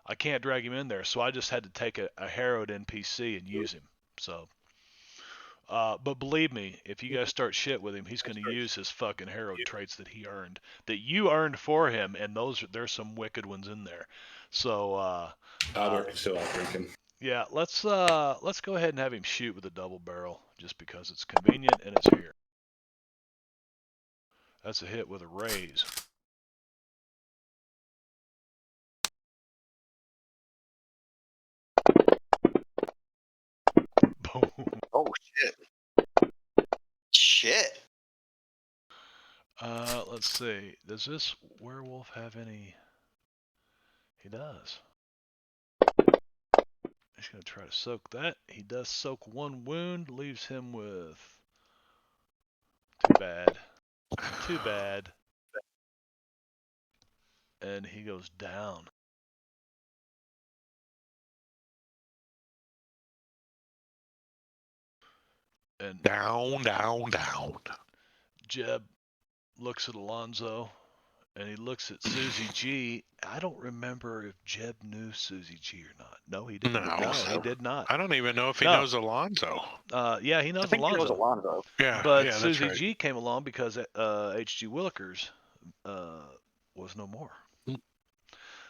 I can't drag him in there, so I just had to take a harrowed NPC and use him. So, but believe me, if you guys start shit with him, he's going to use his fucking harrowed traits that he earned, that you earned for him, and there's some wicked ones in there. So, Albert's still out drinking. yeah, let's go ahead and have him shoot with a double barrel, just because it's convenient and it's here. That's a hit with a raise. Boom. Oh shit! Shit! Let's see. Does this werewolf have any? He does. He's going to try to soak that. He does soak one wound, leaves him with... Too bad. Too bad. And he goes down. And Down. Jeb looks at Alonzo, and he looks at Susie G. I don't remember if Jeb knew Susie G or not. No, he didn't. No. No, he did not. I don't even know if he No. knows Alonzo. Yeah, he I knows think he knows Alonzo. Alonzo. Yeah, But yeah, that's Susie right. G came along because H.G. Willikers was no more.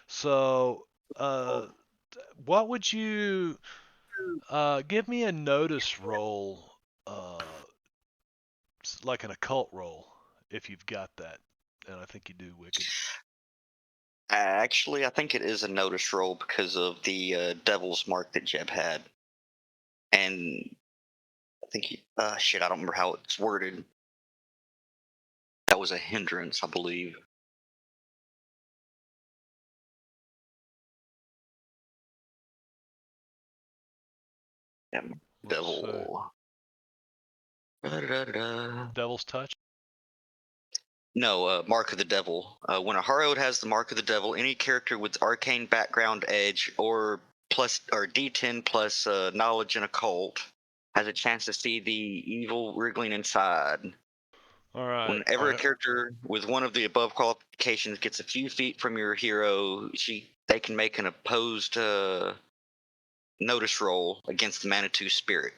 So, what would you give me a notice roll, like an occult roll, if you've got that, and I think you do, Wicked. Actually, I think it is a notice roll because of the devil's mark that Jeb had, and I think shit. I don't remember how it's worded. That was a hindrance, I believe. Yeah, devil. Devil's touch. No, Mark of the Devil. When a Harrowed has the Mark of the Devil, any character with arcane background edge or D10 plus knowledge in occult has a chance to see the evil wriggling inside. All right. Whenever a character with one of the above qualifications gets a few feet from your hero, they can make an opposed notice roll against the Manitou spirit.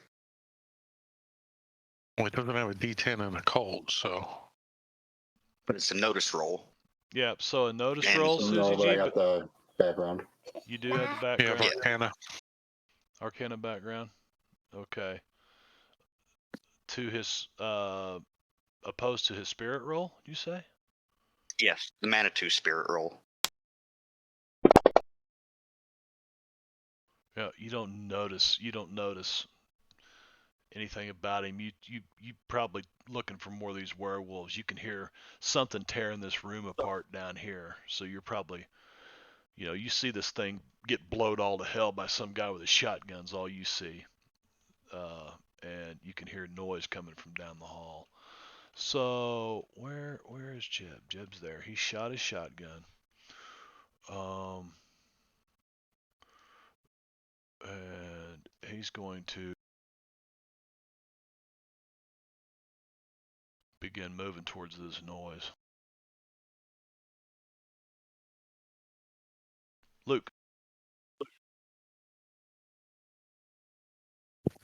Well, it doesn't have a D10 and a cold, so. But it's a notice roll. Yeah, so a notice And- roll, Susie No, but I G, got the background. you do have the Yeah, background. Arcana. Arcana background. Okay. To his opposed to his spirit roll, you say? Yes, the Manitou spirit roll. Yeah, you don't notice anything about him. You probably looking for more of these werewolves. You can hear something tearing this room apart down here. So you're probably, you see this thing get blowed all to hell by some guy with a shotgun's all you see. And you can hear noise coming from down the hall. So where is Jeb? Jeb's there. He shot his shotgun. And he's going to begin moving towards this noise. Luke.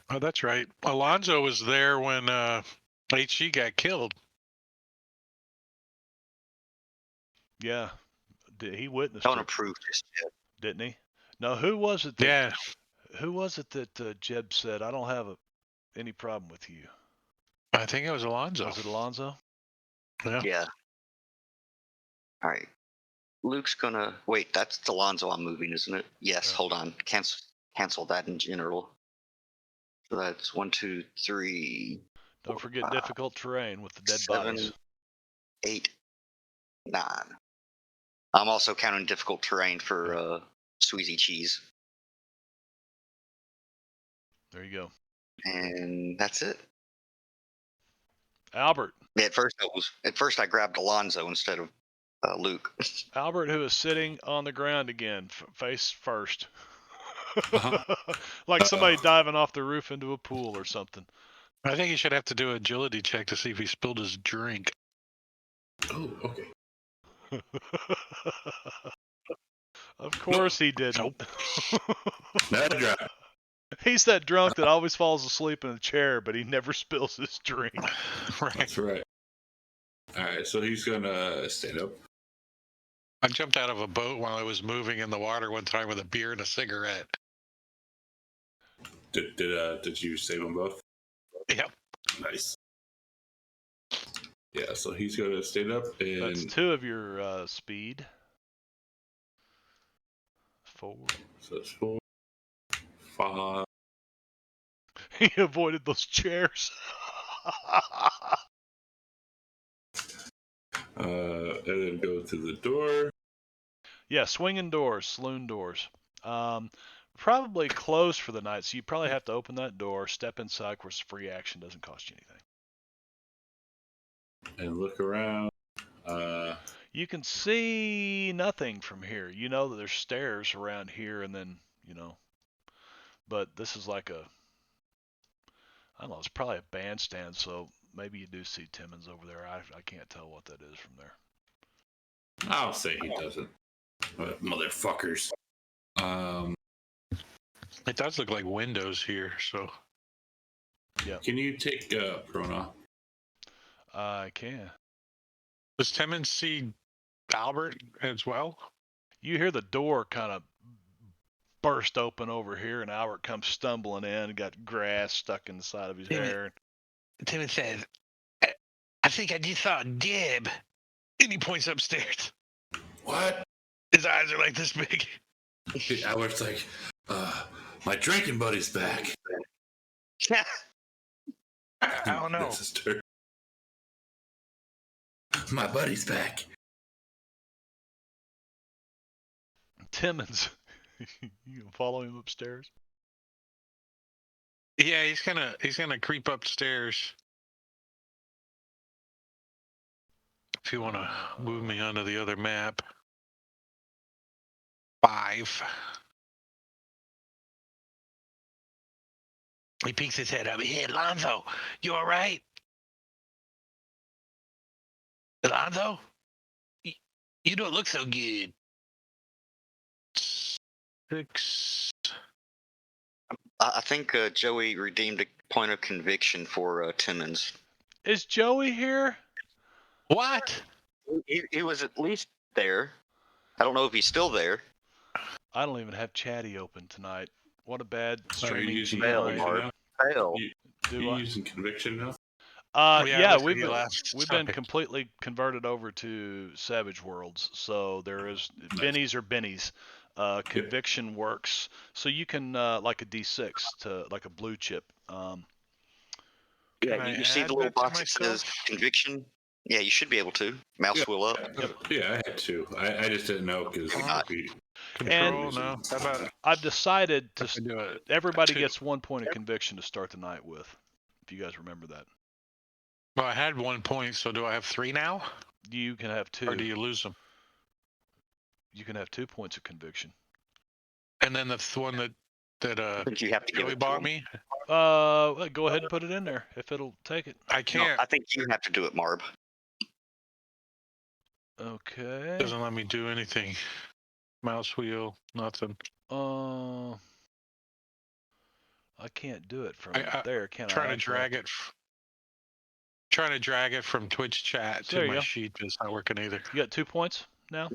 Oh, that's right. Alonzo was there when HG got killed. Yeah. He witnessed Don't it, approve just yet. didn't he? Now, who was it that Yeah. Who was it that Jeb said, I don't have any problem with you? I think it was Alonzo. Was it Alonzo? Yeah. All right. Luke's gonna wait. That's Alonzo I'm moving, isn't it? Yes. Yeah. Hold on. Cancel that in general. So that's 1, 2, 3. Don't forget difficult terrain with the dead 7, bodies. 8, 9. I'm also counting difficult terrain for Sweezy Cheese. There you go. And that's it. Albert. At first I grabbed Alonzo instead of Luke. Albert, who is sitting on the ground again, face first. Uh-huh. Like somebody Uh-oh. diving off the roof into a pool or something. I think he should have to do an agility check to see if he spilled his drink. Oh, okay. Of course he didn't. Nope. That drop. He's that drunk that always falls asleep in a chair, but he never spills his drink. Right. That's right. All right, so he's gonna stand up. I jumped out of a boat while I was moving in the water one time with a beer and a cigarette. Did you save them both? Yep. Nice. Yeah, so he's gonna stand up and That's 2 of your speed. 4. so it's 4, 5. He avoided those chairs. And then go to the door. Yeah, swinging doors, saloon doors. Probably closed for the night, so you probably have to open that door, step inside. Of course, free action doesn't cost you anything. And look around. You can see nothing from here. You know that there's stairs around here, and then, but this is like I don't know, it's probably a bandstand, so maybe you do see Timmons over there. I can't tell what that is from there. I'll say he doesn't. Motherfuckers. It does look like windows here, so. Can you take Prona? I can. Does Timmons see Albert as well? You hear the door kind of burst open over here, and Albert comes stumbling in, got grass stuck in the side of his hair. Timmons says, I think I just saw Deb. And he points upstairs. What? His eyes are like this big. Albert's like, my drinking buddy's back. I don't know. This is true. My buddy's back. Timmons, you gonna follow him upstairs? Yeah, he's gonna creep upstairs. If you want to move me onto the other map. 5. He peeks his head up. Hey, Alonzo, you all right? Alonzo? You don't look so good. 6. I think Joey redeemed a point of conviction for Timmons. Is Joey here? What? He was at least there. I don't know if he's still there. I don't even have Chatty open tonight. What a bad streaming using channel. Mark. Hell. Do I? using conviction now? Yeah, listen, we've you been, last we've been time. completely converted over to Savage Worlds. So there is bennies or bennies. Conviction works, so you can like a D6 to like a blue chip. Yeah, Can you I see add the little that to box that says myself? conviction? Yeah, you should be able to. Mouse wheel up. Yeah, I had 2. I just didn't know because Control, no. How about I've decided if I to. do it? Everybody 2. gets 1 point of conviction to start the night with. If you guys remember that, Well, I had 1 point, so do I have 3 now? you can have 2. Or do you lose them? You can have 2 points of conviction. And then the one that I think you have to give Joey it to bought him. me? Go ahead and put it in there if it'll take it. I No, can't. I think you have to do it, Marb. Okay. Doesn't let me do anything. Mouse wheel, nothing. I can't do it from I there, can I? Trying to Actually, drag it. Trying to drag it from Twitch chat There to you my go. sheet is not working either. You got 2 points now.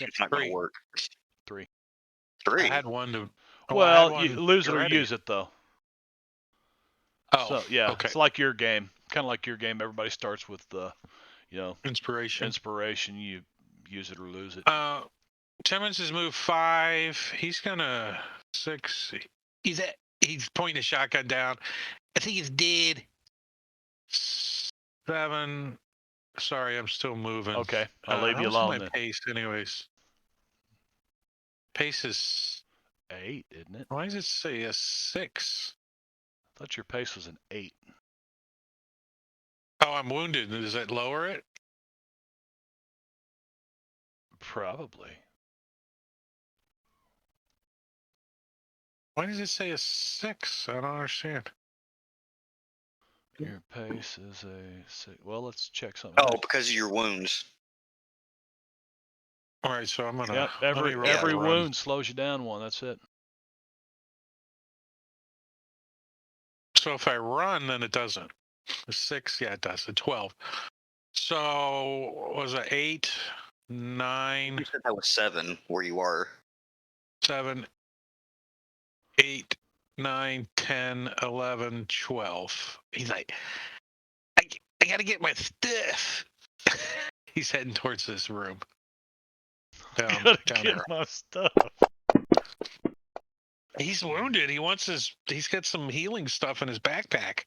It's not going 3. to work. 3. 3. I had one to. I Well, had you one lose it or already. use it though. Oh, So yeah, okay. it's like your game, kind of like your game. Everybody starts with the, Inspiration. inspiration. You use it or lose it. Timmons has moved 5. He's gonna 6. He's pointing a shotgun down. I think he's dead. 7. Sorry, I'm still moving. Okay, I'll leave you how's alone my then. pace, anyways. Pace is. 8, isn't it? Why does it say a 6? I thought your pace was an 8. Oh, I'm wounded. Does that lower it? Probably. Why does it say a 6? I don't understand. Your pace is a 6. Well, let's check something. Oh, because of your wounds. All right, so I'm gonna. Yep. let me roll Every the run. wound slows you down 1. That's it. So if I run, then it doesn't. A 6, yeah, it does. A 12. So was it 8, 9, You said that was 7 where you are. 7, 8, 9, 10, 11, 12. He's like, I gotta get my stuff. He's heading towards this room. Down Gotta here. get my stuff. He's wounded. He's got some healing stuff in his backpack.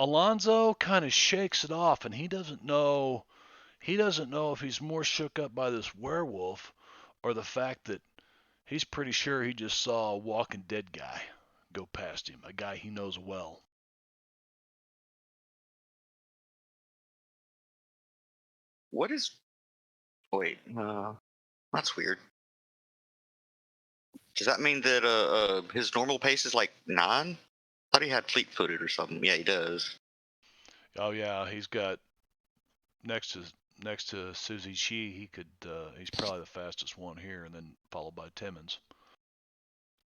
Alonzo kind of shakes it off, and he doesn't know if he's more shook up by this werewolf or the fact that he's pretty sure he just saw a walking dead guy go past him, a guy he knows well. What is? Wait, that's weird. Does that mean that his normal pace is like 9? I thought he had fleet-footed or something. Yeah, he does. Oh yeah, he's got next to Susie Chi. He's probably the fastest one here, and then followed by Timmons.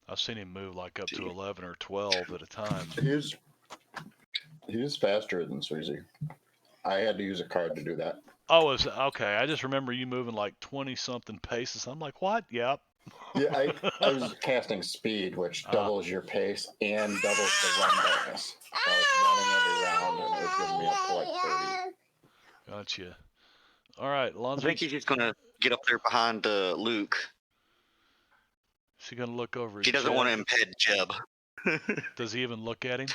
I've seen him move like up to 11 or 12 at a time. He's faster than Susie. I had to use a card to do that. Oh, okay. I just remember you moving like 20 something paces. I'm like, what? Yep. Yeah, I was casting speed, which doubles your pace and doubles the run bonus. So I was running every round, and it was getting me up to like 30. Gotcha. All right, I Alonzo. think he's just gonna get up there behind Luke. Is he gonna look over at He doesn't Jeb? want to impede Jeb. Does he even look at him?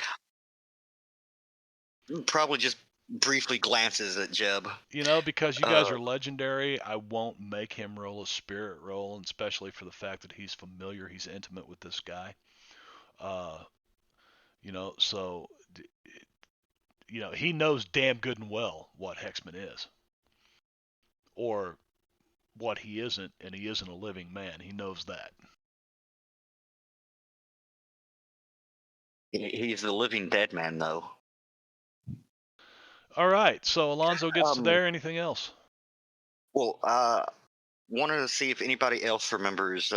Probably just briefly glances at Jeb. You know, because you guys are legendary, I won't make him roll a spirit roll, and especially for the fact that he's familiar, he's intimate with this guy. You know, so you know he knows damn good and well what Hexman is, or what he isn't, and he isn't a living man. He knows that. He's the living dead man, though. All right, so Alonzo gets there. Anything else? Well, wanted to see if anybody else remembers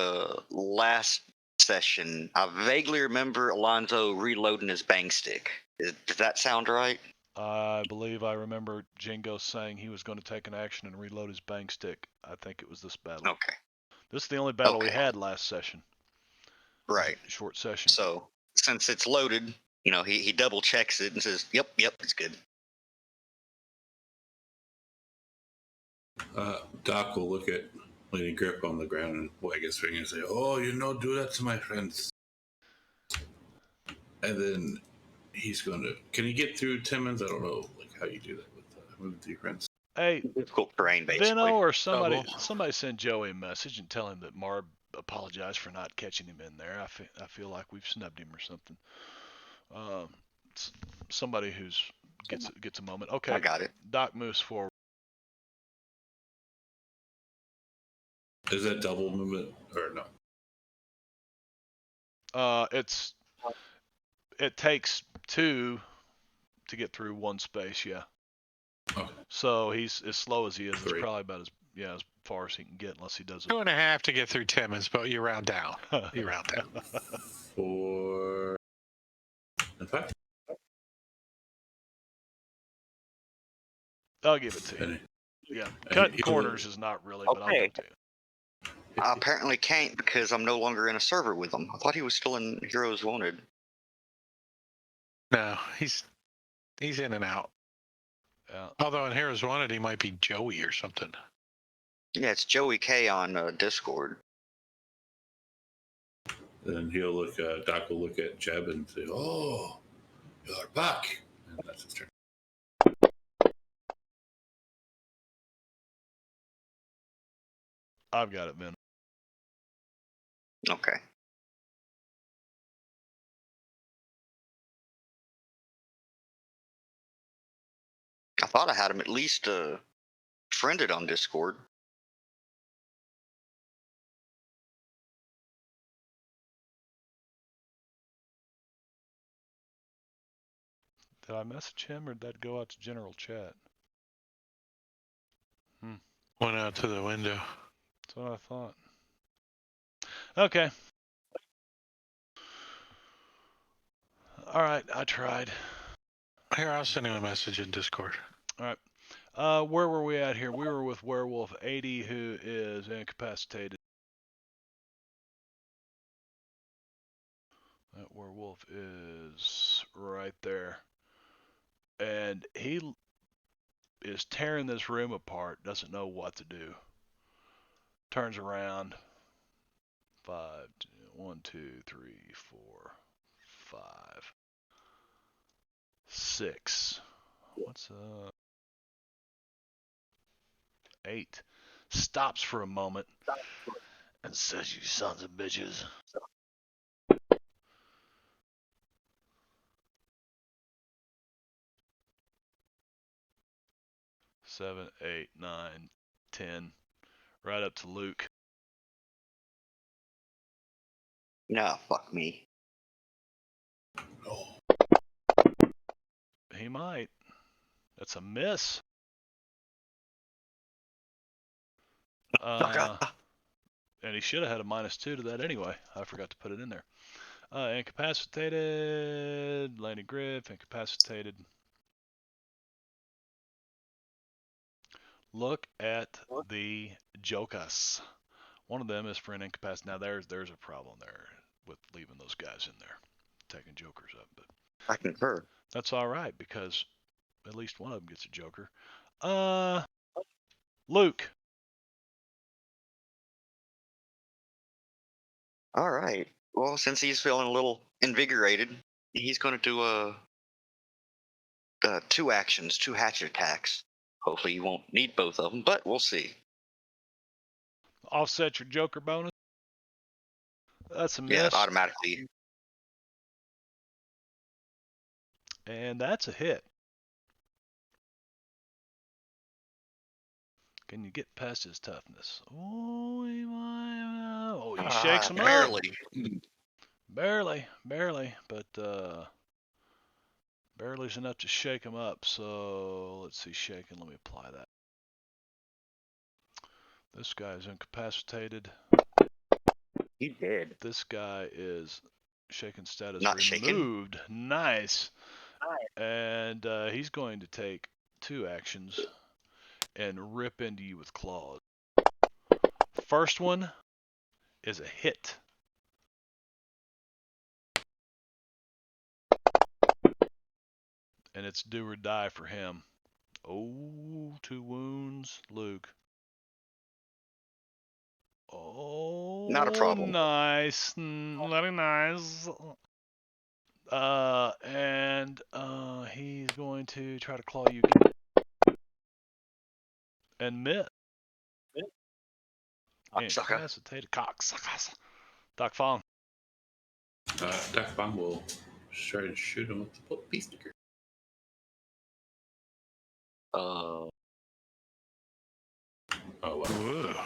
last session. I vaguely remember Alonzo reloading his bang stick. Does that sound right? I believe I remember Jingo saying he was going to take an action and reload his bang stick. I think it was this battle. Okay. This is the only battle we had last session. Right. Short session. So since it's loaded, you know, he double checks it and says, "Yep, it's good." Doc will look at Lady Grip on the ground and wag his finger and say, "Oh, you know, do that to my friends." And then he's going to. Can he get through Timmons? I don't know, like how you do that with moving through your friends. Hey, difficult terrain, basically. Benno or somebody send Joey a message and tell him that Marb apologized for not catching him in there. I feel like we've snubbed him or something. Somebody who's gets a moment. Okay, I got it. Doc moves forward. Is that double movement or no? It takes 2 to get through 1 space. Yeah. Okay. So he's as slow as he is. 3. It's probably about as far as he can get, unless he does it. 2.5 to get through Timmons, but you round down. 4 and 5. I'll give it to you. Yeah, cutting corners is not really, but I'll give it to you. I apparently can't because I'm no longer in a server with him. I thought he was still in Heroes Wanted. No, he's in and out. Yeah. Although in Heroes Wanted, he might be Joey or something. Yeah, it's Joey K on Discord. Then Doc will look at Jeb and say, "Oh, you're back." And that's his turn. I've got it, man. Okay. I thought I had him at least friended on Discord. Did I message him or did that go out to general chat? Went out to the window. That's what I thought. Okay. All right, I tried. Here, I'll send him a message in Discord. All right. Where were we at here? We were with Werewolf 80, who is incapacitated. That werewolf is right there. And he is tearing this room apart, doesn't know what to do. Turns around. 5, 1, 2, 3, 4, 5, 6. What's 8? Stops for a moment and says, "You sons of bitches." Seven, 8, 9, 10, right up to Luke. No, fuck me. Oh, He might. That's a miss. And he should have had a -2 to that anyway. I forgot to put it in there. Incapacitated. Laney Griff, incapacitated. Look at the jokers. One of them is for an incapacitated. Now there's a problem there with leaving those guys in there, taking jokers up, but I concur. that's all right because at least one of them gets a joker. Luke. All right. Well, since he's feeling a little invigorated, he's going to do 2 actions, 2 hatchet attacks. Hopefully, you won't need both of them, but we'll see. Offset your joker bonus. That's a miss. Yeah, automatically. And that's a hit. Can you get past his toughness? Oh, he shakes him up. Barely. Barely, but barely's enough to shake him up. So let's see, shaking. Let me apply that. This guy is incapacitated. He did. This guy is shaken status Not shaken. removed. Nice. And he's going to take 2 actions and rip into you with claws. First one is a hit. And it's do or die for him. Oh, 2 wounds, Luke. Oh, Not a problem. Nice. Very nice. And he's going to try to claw you again. And miss. Cocksucker. Incapacitated cocksuckers. Doc Fong. Doc Bomb will try to shoot him with the peace sticker. Uh, Oh, wow. Whoa.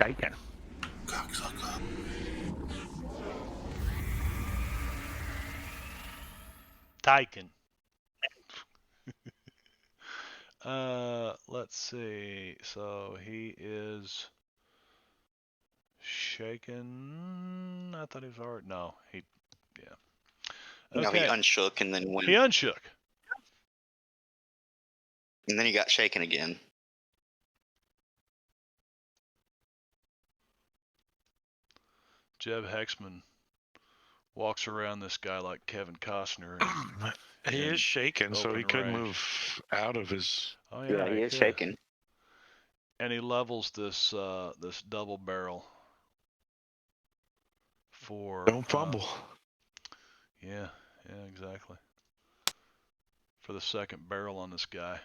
Taken. Cocksucker. Tyken. Let's see. So he is shaken. I thought he was already. No, he. Yeah. no, he Okay. unshook and then went, He unshook. and then he got shaken again. Jeb Hexman walks around this guy like Kevin Costner. He is shaken, so he open could range. move out of his. Oh Yeah, he is could. shaken. And he levels this this double barrel for. Don't fumble. Yeah, exactly. For the second barrel on this guy.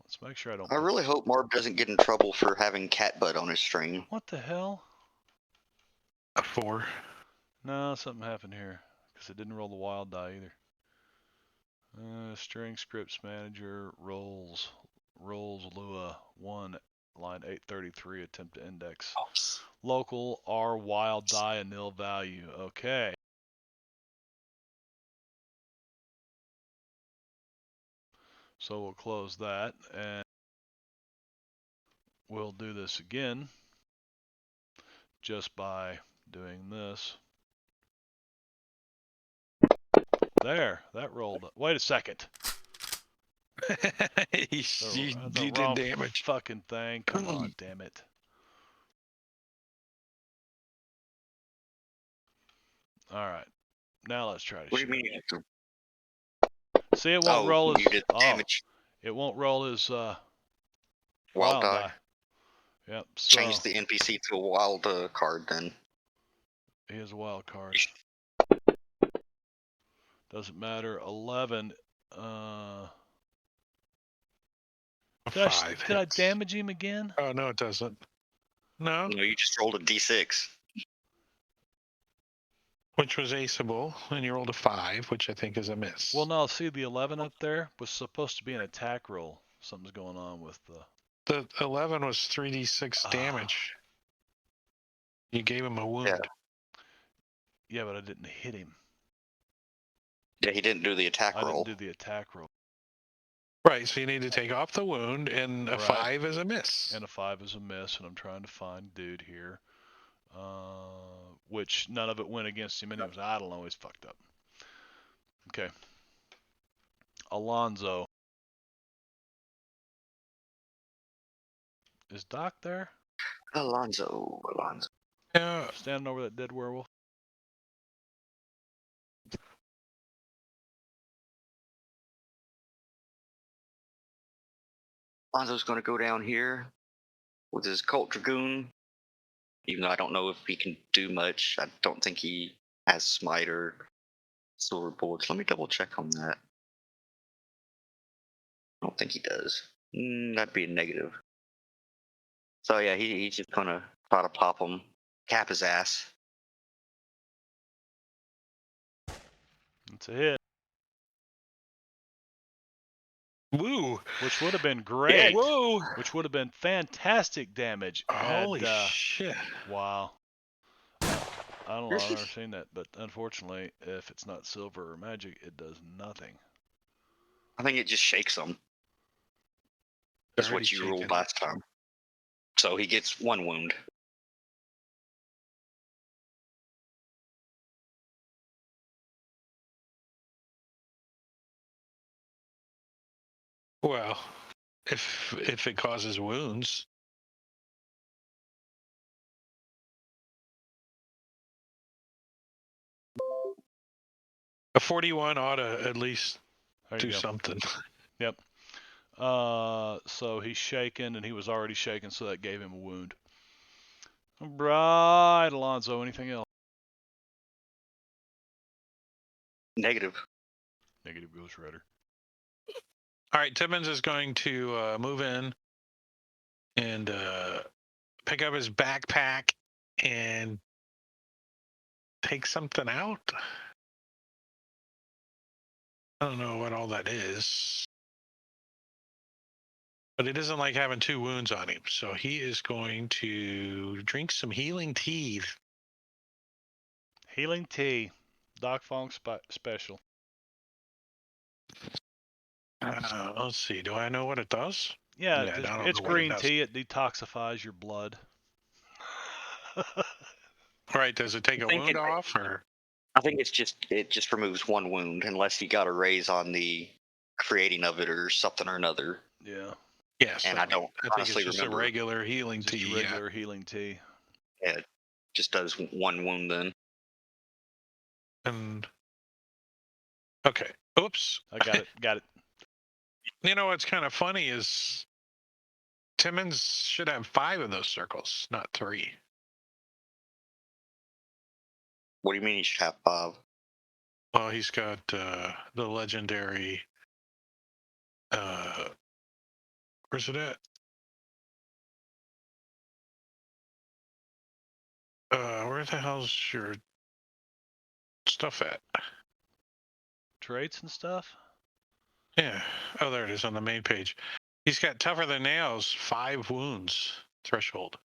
Let's make sure I don't. I really hope Marv doesn't get in trouble for having cat butt on his string. What the hell? A 4. No, something happened here because it didn't roll the wild die either. String scripts manager rolls Lua 1 line 833, attempt to index. Local R wild die a nil value. Okay. So we'll close that and we'll do this again just by doing this. There, that rolled. Wait a second. you The did wrong damage. fucking thing. Come on, damn it. All right. Now let's try to What do shoot. you mean? You have to... See, it won't Oh, roll as you did the damage. it won't roll as Wild wild die. die. Yep. So Change the NPC to a wild card then. he has a wild card. Doesn't matter. 11. Five Did I hits. damage him again? Oh, no, it doesn't. No, No, you just rolled a d6. which was aceable, and you rolled a 5, which I think is a miss. Well, no. See, the 11 up there was supposed to be an attack roll. Something's going on with the. The 11 was 3d6 damage. You gave him a wound. Yeah, but I didn't hit him. Yeah, he didn't do the attack I roll. didn't do the attack roll. Right, so you need to take off the wound, and a Right. 5 is a miss. And a 5 is a miss, and I'm trying to find dude here. Which none of it went against him anyways. I don't know, he's fucked up. Okay. Alonzo. Is Doc there? Alonzo. Yeah, Standing over that dead werewolf? Alonzo's going to go down here with his Cult Dragoon. Even though I don't know if he can do much. I don't think he has Smite or Silver Bullets. Let me double check on that. I don't think he does. That'd be a negative. So yeah, he's just going to try to pop him. Cap his ass. It's a hit. woo. Which would have been great. Whoa. Which would have been fantastic damage. Holy had, shit. Wow. I don't know, I've never seen that, but unfortunately, if it's not silver or magic, it does nothing. I think it just shakes him. That's what you ruled last time. So he gets 1 wound. Well, if it causes wounds. A 41 ought to at least do something. Yep. So he's shaken, and he was already shaken, so that gave him a wound. Right, Alonzo, anything else? Negative. Negative goes shredder. All right, Timmons is going to move in and pick up his backpack and take something out. I don't know what all that is. But he doesn't like having 2 wounds on him, so he is going to drink some healing tea. Healing tea. Doc Fong special. Let's see. Do I know what it does? Yeah, Yeah, it's green tea. It detoxifies your blood. Right. Does it take a wound off, or? I think it just removes 1 wound unless you got a raise on the creating of it or something or another. Yeah. Yes. And I don't honestly think it's just remember. a regular healing tea. Just a regular healing tea. Yeah, it just does 1 wound then. And okay. Oops. I got it. Got it. You know what's kind of funny is Timmons should have 5 of those circles, not 3. What do you mean you should have 5? Well, he's got the legendary. Where's it at? Where the hell's your stuff at? Traits and stuff? Yeah. Oh, there it is on the main page. He's got tougher than nails, 5 wounds threshold.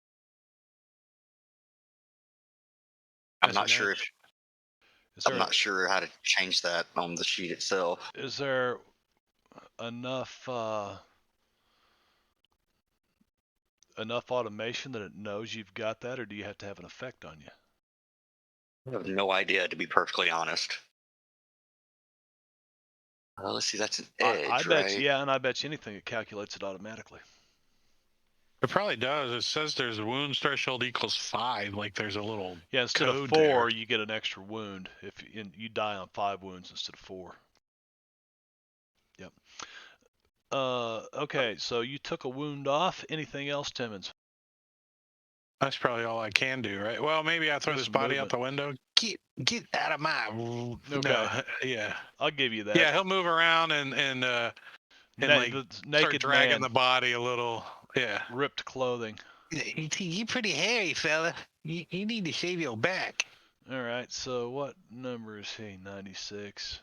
I'm As not an sure edge. I'm not sure how to change that on the sheet itself. Is there enough enough automation that it knows you've got that, or do you have to have an effect on you? I have no idea, to be perfectly honest. Let's see, that's an edge, I bet right? you, yeah, and I bet you anything it calculates it automatically. It probably does. It says there's a wounds threshold equals 5. Like there's a little instead of code 4, there. you get an extra wound if you die on 5 wounds instead of 4. Yep. Okay, so you took a wound off. Anything else, Timmons? That's probably all I can do, right? Well, maybe I throw There's this some body out movement. the window. Get out of my. Okay. No, yeah. I'll give you that. Yeah, he'll move around and like the start naked dragging man, the body a little. Yeah. ripped clothing. You pretty hairy, fella. You need to shave your back. All right, so what number is he? 96.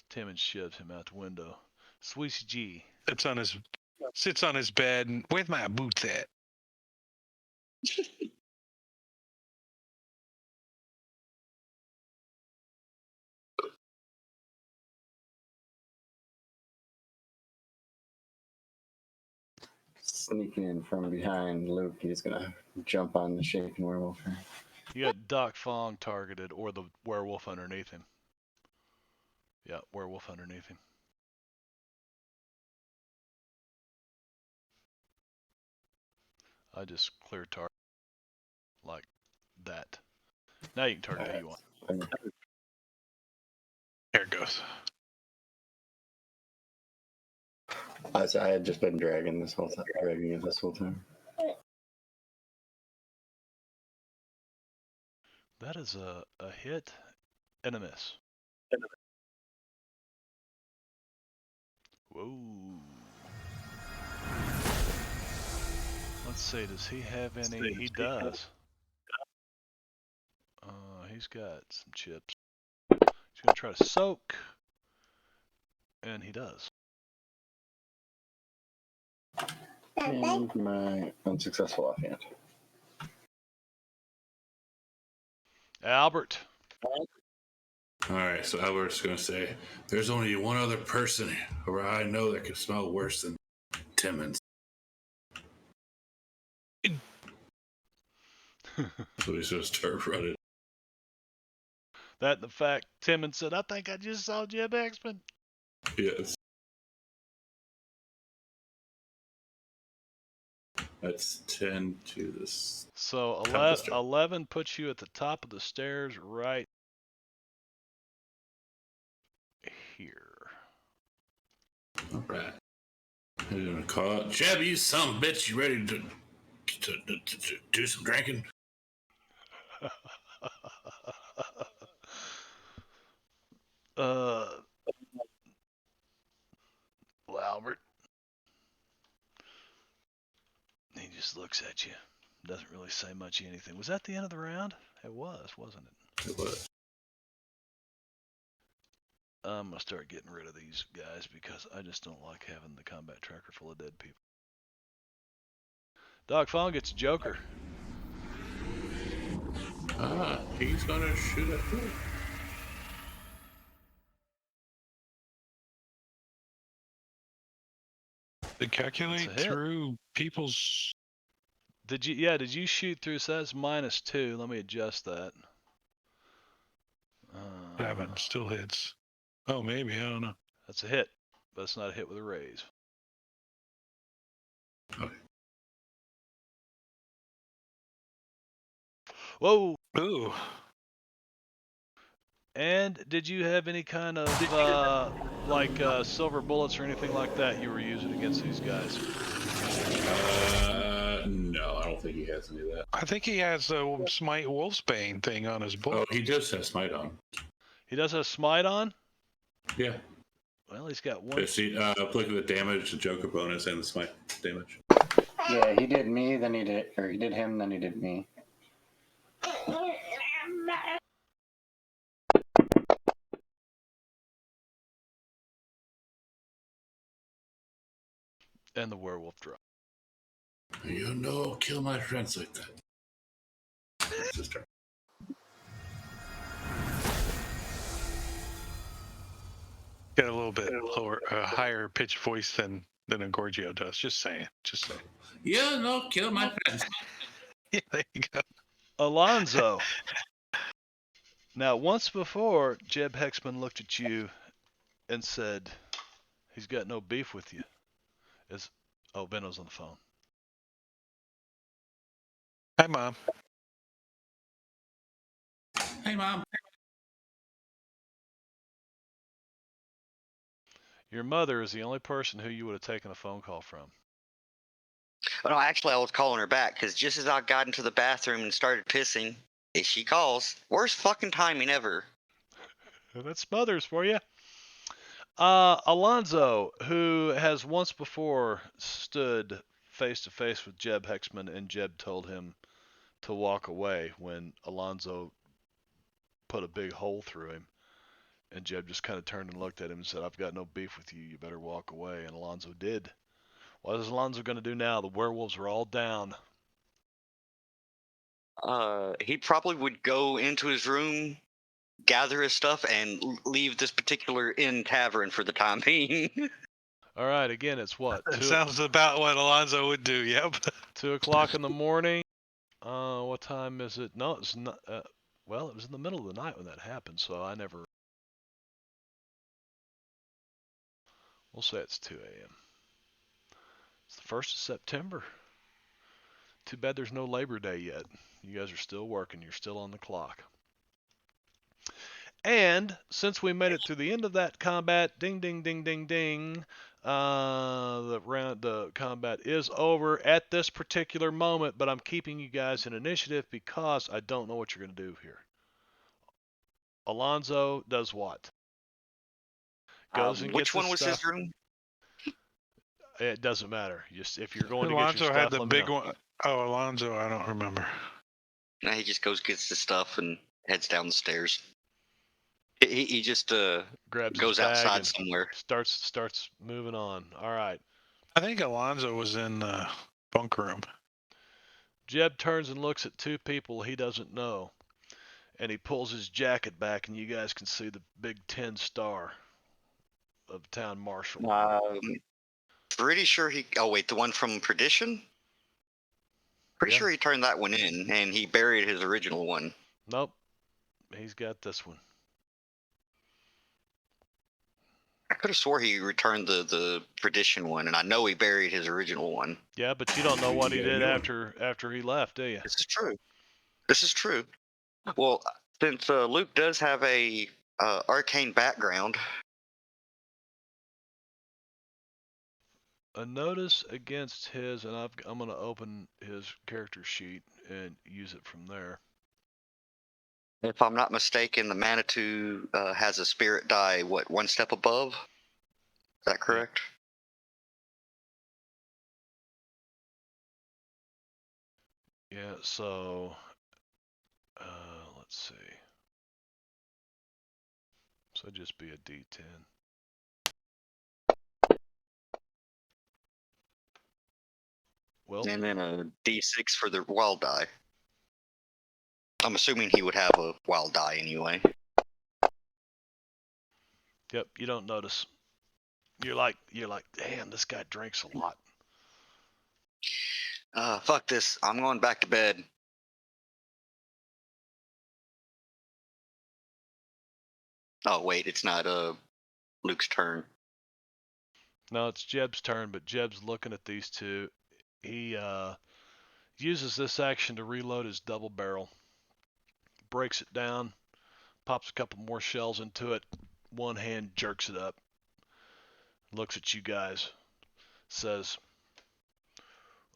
Timmons shoves him out the window. Swiss G. Sits on his bed. And, where's my boots at? Sneaking in from behind Luke, he's gonna jump on the shaking werewolf. You got Doc Fong targeted, or the werewolf underneath him. Yeah, werewolf underneath him. I just clear target like that. Now you can target who you want. There it goes. I had just been dragging it this whole time. That is a hit and a miss. Whoa. Let's see, does he have any? He does. He's got some chips. He's going to try to soak. And he does. And my unsuccessful offhand. Albert. All right, so Albert's going to say, there's only one other person who I know that can smell worse than Timmons. So he's just start running. That and the fact Timmons said, I think I just saw Jeb Exman. Yes. That's 10 to this. So 11 puts you at the top of the stairs right here. All right. I'm going to call out, Jeb, you son of a bitch, you ready to do some drinking? Well, Albert. He just looks at you. Doesn't really say much of anything. Was that the end of the round? It was, wasn't it? It was. I'm going to start getting rid of these guys because I just don't like having the combat tracker full of dead people. Doc Fong gets a Joker. He's going to shoot at me. They calculate through people's. Did you shoot through? So that's -2. Let me adjust that. 7 still hits. Oh, maybe, I don't know. That's a hit, but it's not a hit with a raise. Okay. Whoa. Ooh. And did you have any kind of silver bullets or anything like that you were using against these guys? No, I don't think he has any of that. I think he has a Smite Wolfsbane thing on his book. Oh, he does have Smite on. He does have Smite on? Yeah. Well, he's got one. See, look at the damage, the Joker bonus, and the Smite damage. Yeah, he did me, then he did him, then he did me. And the werewolf dropped. You know, kill my friends like that. That's his turn. Got a little bit lower, higher pitched voice than a Gorgio does. Just saying. You know, kill my friends. Yeah, there you go. Alonzo. Now, once before, Jeb Hexman looked at you and said, he's got no beef with you. Oh, Benno's on the phone. Hi, Mom. Hey, Mom. Your mother is the only person who you would have taken a phone call from. But no, actually, I was calling her back because just as I got into the bathroom and started pissing, she calls. Worst fucking timing ever. That's mothers for you. Alonzo, who has once before stood face to face with Jeb Hexman, and Jeb told him to walk away when Alonzo put a big hole through him. And Jeb just kind of turned and looked at him and said, I've got no beef with you. You better walk away. And Alonzo did. What is Alonzo going to do now? The werewolves are all down. He probably would go into his room, gather his stuff, and leave this particular inn tavern for the time being. All right, again, it's what? That sounds about what Alonzo would do. Yep. 2 o'clock in the morning. What time is it? No, it's not. Well, it was in the middle of the night when that happened, so I never. We'll say it's 2 a.m. It's the 1st of September. Too bad there's no Labor Day yet. You guys are still working. You're still on the clock. And since we made it to the end of that combat, ding, ding, ding, ding, ding, the combat is over at this particular moment, but I'm keeping you guys in initiative because I don't know what you're going to do here. Alonzo does what? Goes and Which gets one was stuff. his room? It doesn't matter. Just if you're going Alonzo to get your had stuff, the let me big know. one. Oh, Alonzo, I don't remember. No, he just gets his stuff and heads down the stairs. He just Grabs goes his bag outside and somewhere. starts moving on. All right. I think Alonzo was in the bunk room. Jeb turns and looks at 2 people he doesn't know, and he pulls his jacket back, and you guys can see the big 10 star of town marshal. Pretty sure he. Oh wait, the one from Perdition. Pretty Yeah. sure he turned that one in, and he buried his original one. Nope, he's got this one. I could have swore he returned the Perdition one, and I know he buried his original one. Yeah, but you don't know what he did after he left, do you? This is true. This is true. Well, since Luke does have a arcane background, A notice against his, and I'm going to open his character sheet and use it from there. if I'm not mistaken, the Manitou has a spirit die, what, 1 step above? Is that correct? Yeah, so let's see. So just be a D10. Well, And then a D6 for the wild die. I'm assuming he would have a wild die anyway. yep, you don't notice. You're like, damn, this guy drinks a lot. Fuck this. I'm going back to bed. Oh wait, it's not Luke's turn. No, it's Jeb's turn, but Jeb's looking at these 2. He uses this action to reload his double barrel. Breaks it down, pops a couple more shells into it. One hand jerks it up. Looks at you guys. Says,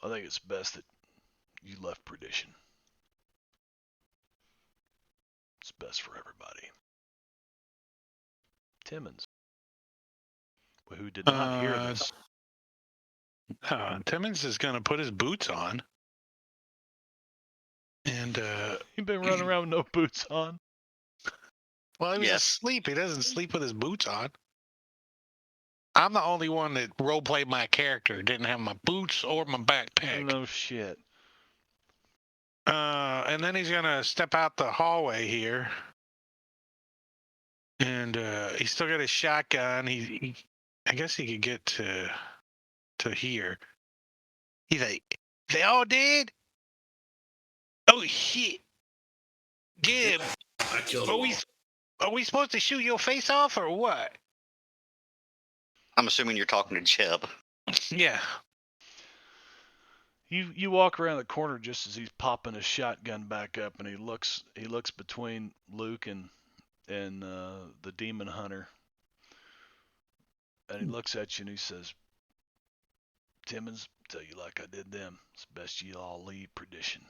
I think it's best that you left Perdition. It's best for everybody. Timmons, who did not hear this. Timmons is going to put his boots on. And You've been running around with no boots on. well, he was Yes. asleep. He doesn't sleep with his boots on. I'm the only one that role-played my character. Didn't have my boots or my backpack. No shit. And then he's gonna step out the hallway here, and he's still got his shotgun. I guess he could get to here. He's like, they all dead? Oh shit! Gib, I killed are him. we supposed to shoot your face off or what? I'm assuming you're talking to Jeb. Yeah. You walk around the corner just as he's popping his shotgun back up, and he looks between Luke and the demon hunter, and he looks at you and he says, "Timmons, tell you like I did them. It's best you all leave Perdition."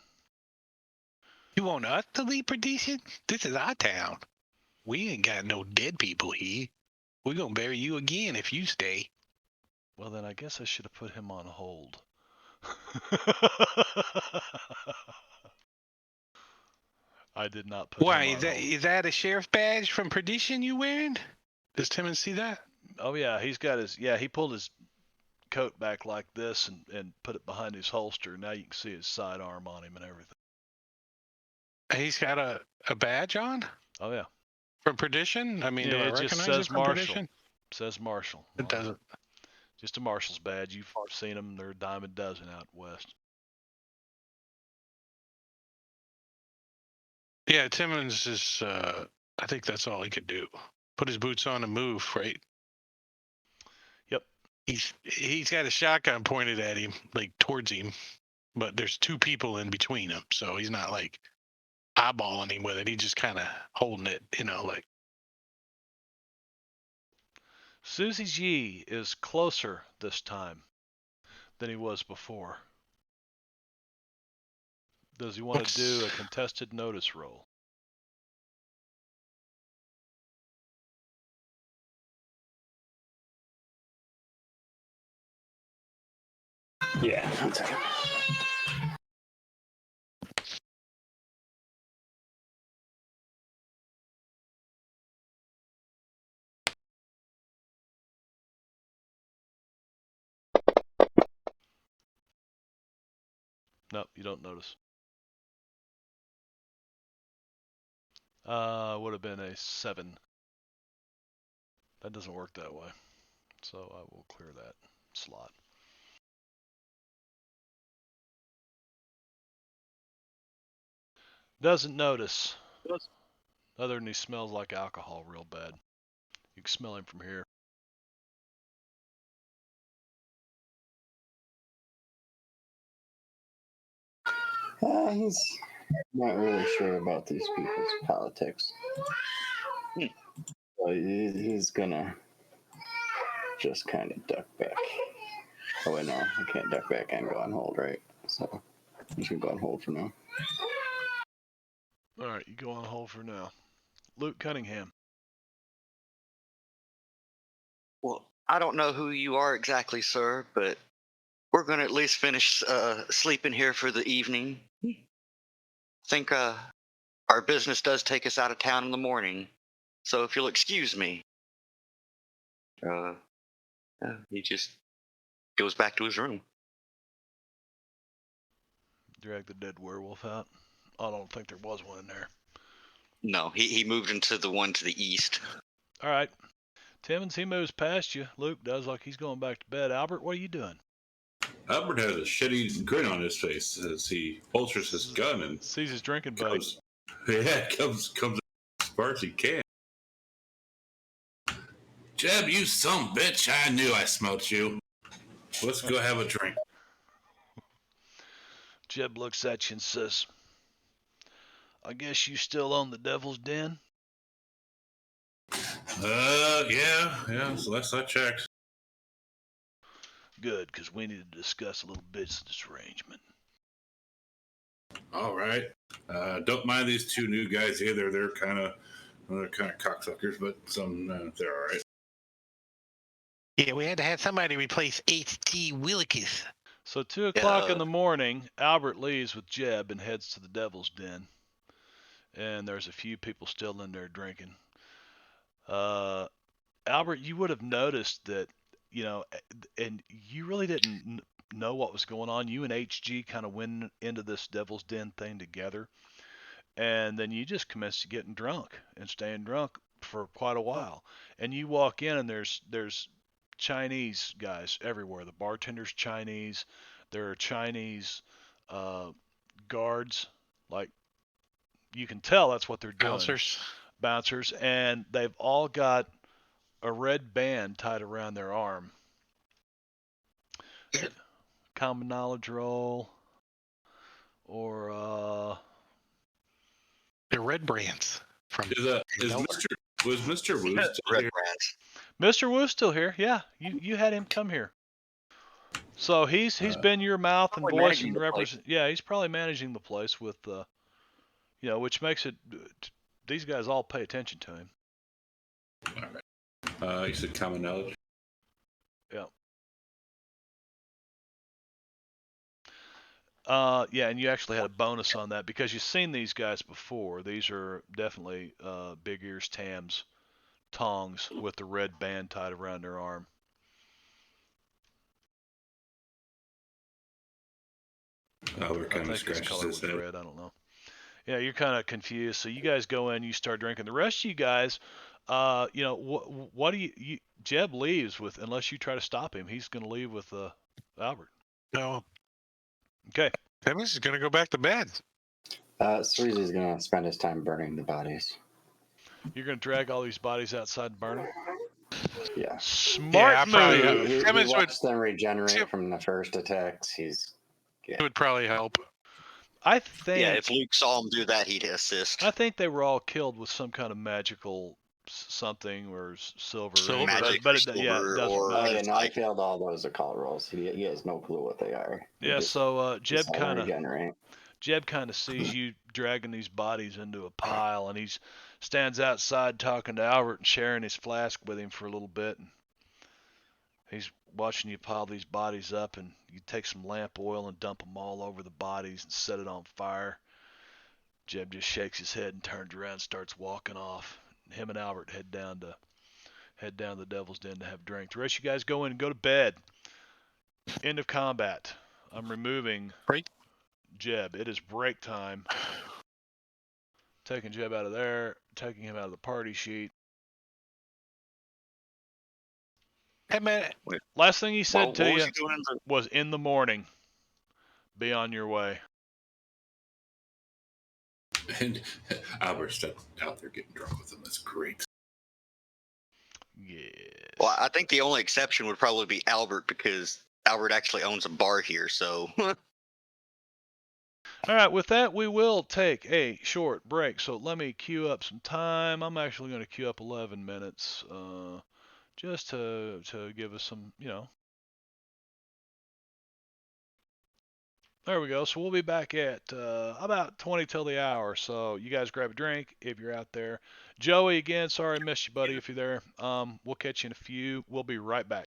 You want us to leave Perdition? This is our town. We ain't got no dead people here. We're gonna bury you again if you stay. Well, then I guess I should have put him on hold. I did not put Why, him on hold. is that a sheriff's badge from Perdition you wearing? Does Timmons see that? Oh yeah, he pulled his coat back like this and put it behind his holster. Now you can see his sidearm on him and everything. He's got a badge on? Oh yeah. From Perdition? I mean, Yeah, do I it just recognize says it from Marshall. Perdition? It says Marshall. It doesn't. Just a Marshall's badge. You've seen them. They're a dime a dozen out west. Yeah, Timmons is, I think that's all he could do. Put his boots on and move, right? Yep. He's got a shotgun pointed at him, like towards him, but there's two people in between him, so he's not like eyeballing him with it. He's just kind of holding it, like. Susie G is closer this time than he was before. Does he want to do a contested notice roll? Yeah, one second. No, you don't notice. Would have been a 7. That doesn't work that way. So I will clear that slot. Doesn't notice. Other than he smells like alcohol real bad. You can smell him from here. He's not really sure about these people's politics. So he's gonna just kind of duck back. Oh wait, no, I can't duck back and go on hold, right? So I'm just gonna go on hold for now. Alright, you go on hold for now. Luke Cunningham. Well, I don't know who you are exactly, sir, but we're going to at least finish sleeping here for the evening. I think our business does take us out of town in the morning. So if you'll excuse me. He just goes back to his room. Drag the dead werewolf out. I don't think there was one in there. No, he moved into the one to the east. Alright. Timmons, he moves past you. Luke does like he's going back to bed. Albert, what are you doing? Albert has a shitty grin on his face as he holsters his gun and sees his drinking buddy. comes as far as he can. Jeb, you some bitch! I knew I smelt you. Let's go have a drink. Jeb looks at you and says, I guess you still own the Devil's Den? Yeah, so last I checked. Good, because we need to discuss a little business arrangement. All right. Don't mind these two new guys either. They're kind of cocksuckers, but they're all right. Yeah, we had to have somebody replace H.G. Willikis. So 2 o'clock in the morning, Albert leaves with Jeb and heads to the Devil's Den. And there's a few people still in there drinking. Albert, you would have noticed that and you really didn't know what was going on. You and HG kind of went into this Devil's Den thing together, and then you just commenced getting drunk and staying drunk for quite a while. And you walk in, and there's Chinese guys everywhere. The bartender's Chinese. There are Chinese guards, like you can tell that's what they're doing. Bouncers, and they've all got a red band tied around their arm. Common knowledge roll, or they're red brands from. Was Mr. Wu still here? Mr. Wu's still here. Yeah, you had him come here. So he's been your mouth and voice and represent. Yeah, he's probably managing the place with which makes it. These guys all pay attention to him. All right. You said common knowledge. Yeah. Yeah, and you actually had a bonus on that because you've seen these guys before. These are definitely Big Ears Tam's tongs with the red band tied around their arm. Albert kind of scratches his head. Red, I don't know. Yeah, you're kind of confused. So you guys go in, you start drinking. The rest of you guys, what do you Jeb leaves with, unless you try to stop him, he's going to leave with Albert. No. Okay. Timmy's is going to go back to bed. Sweezy's going to spend his time burning the bodies. You're going to drag all these bodies outside and burn them? Yeah. Smart move. He watched them regenerate from the first attacks. It would probably help. I think. Yeah, if Luke saw him do that, he'd assist. I think they were all killed with some kind of magical something or silver. Magic but silver, yeah, it doesn't or matter. No, I failed all those occult rolls. He has no clue what they are. Yeah, so Jeb kind of sees sees you dragging these bodies into a pile, and he stands outside talking to Albert and sharing his flask with him for a little bit. And he's watching you pile these bodies up, and you take some lamp oil and dump them all over the bodies and set it on fire. Jeb just shakes his head and turns around and starts walking off. Him and Albert head down to the Devil's Den to have a drink. The rest of you guys go in and go to bed. End of combat. I'm removing Jeb. It is break time. Taking Jeb out of there, taking him out of the party sheet. Hey, man. Last thing he said to you was in the morning. Be on your way. And Albert's out there getting drunk with him. That's great. Yes. Well, I think the only exception would probably be Albert, because Albert actually owns a bar here, so. All right, with that, we will take a short break. So let me queue up some time. I'm actually going to queue up 11 minutes just to give us some, There we go. So we'll be back at about 20 till the hour. So you guys grab a drink if you're out there. Joey, again, sorry I missed you, buddy, if you're there. We'll catch you in a few. We'll be right back.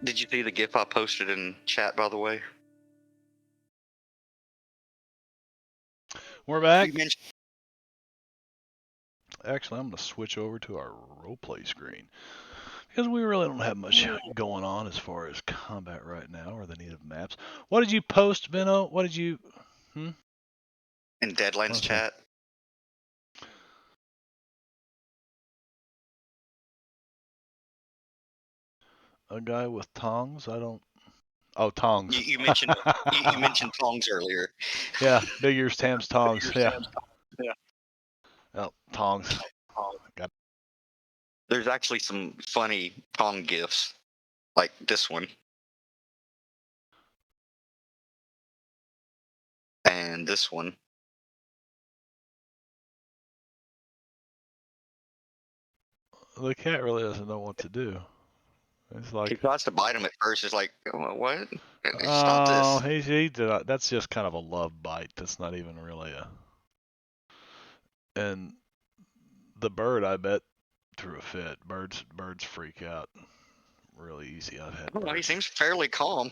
Did you see the GIF I posted in chat, by the way? We're back. You mentioned Actually, I'm going to switch over to our roleplay screen because we really don't have much going on as far as combat right now or the need of maps. What did you post, Benno? What did you? in Deadlands Okay. chat. A guy with tongs? I don't. Oh, tongs. You mentioned you mentioned tongs earlier. Yeah, big ears, Tams, tongs. Yeah. Oh, tongs. Got. There's actually some funny tong gifs, like this one. And this one. The cat really doesn't know what to do. It's He like. tries to bite him at first. It's like, what? Stop Oh, this. that's just kind of a love bite. That's not even really a. And the bird, I bet, threw a fit. Birds freak out really easy. I've had. Well, he Birds. seems fairly calm.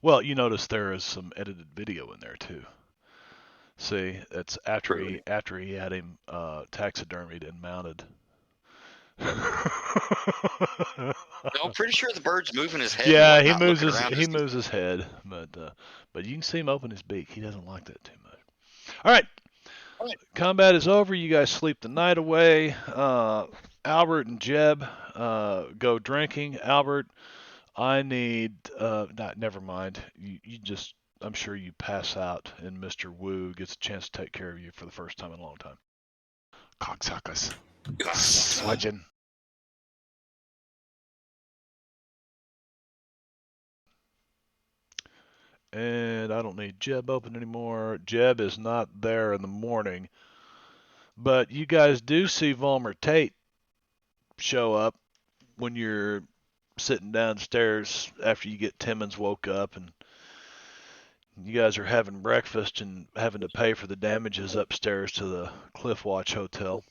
Well, you notice there is some edited video in there too. See, it's after Really? he had him taxidermied and mounted. I'm pretty sure the bird's moving his head. Yeah, and he whatnot, moves looking his around he to see- moves his head, but you can see him open his beak. He doesn't like that too much. All right, combat is over. You guys sleep the night away. Albert and Jeb go drinking. Albert, I need. Never mind. You just. I'm sure you pass out, and Mr. Wu gets a chance to take care of you for the first time in a long time. Cocksuckers. Swedgen. And I don't need Jeb open anymore. Jeb is not there in the morning. But you guys do see Volmer Tate show up when you're sitting downstairs after you get Timmons woke up and you guys are having breakfast and having to pay for the damages upstairs to the Cliffwatch Hotel.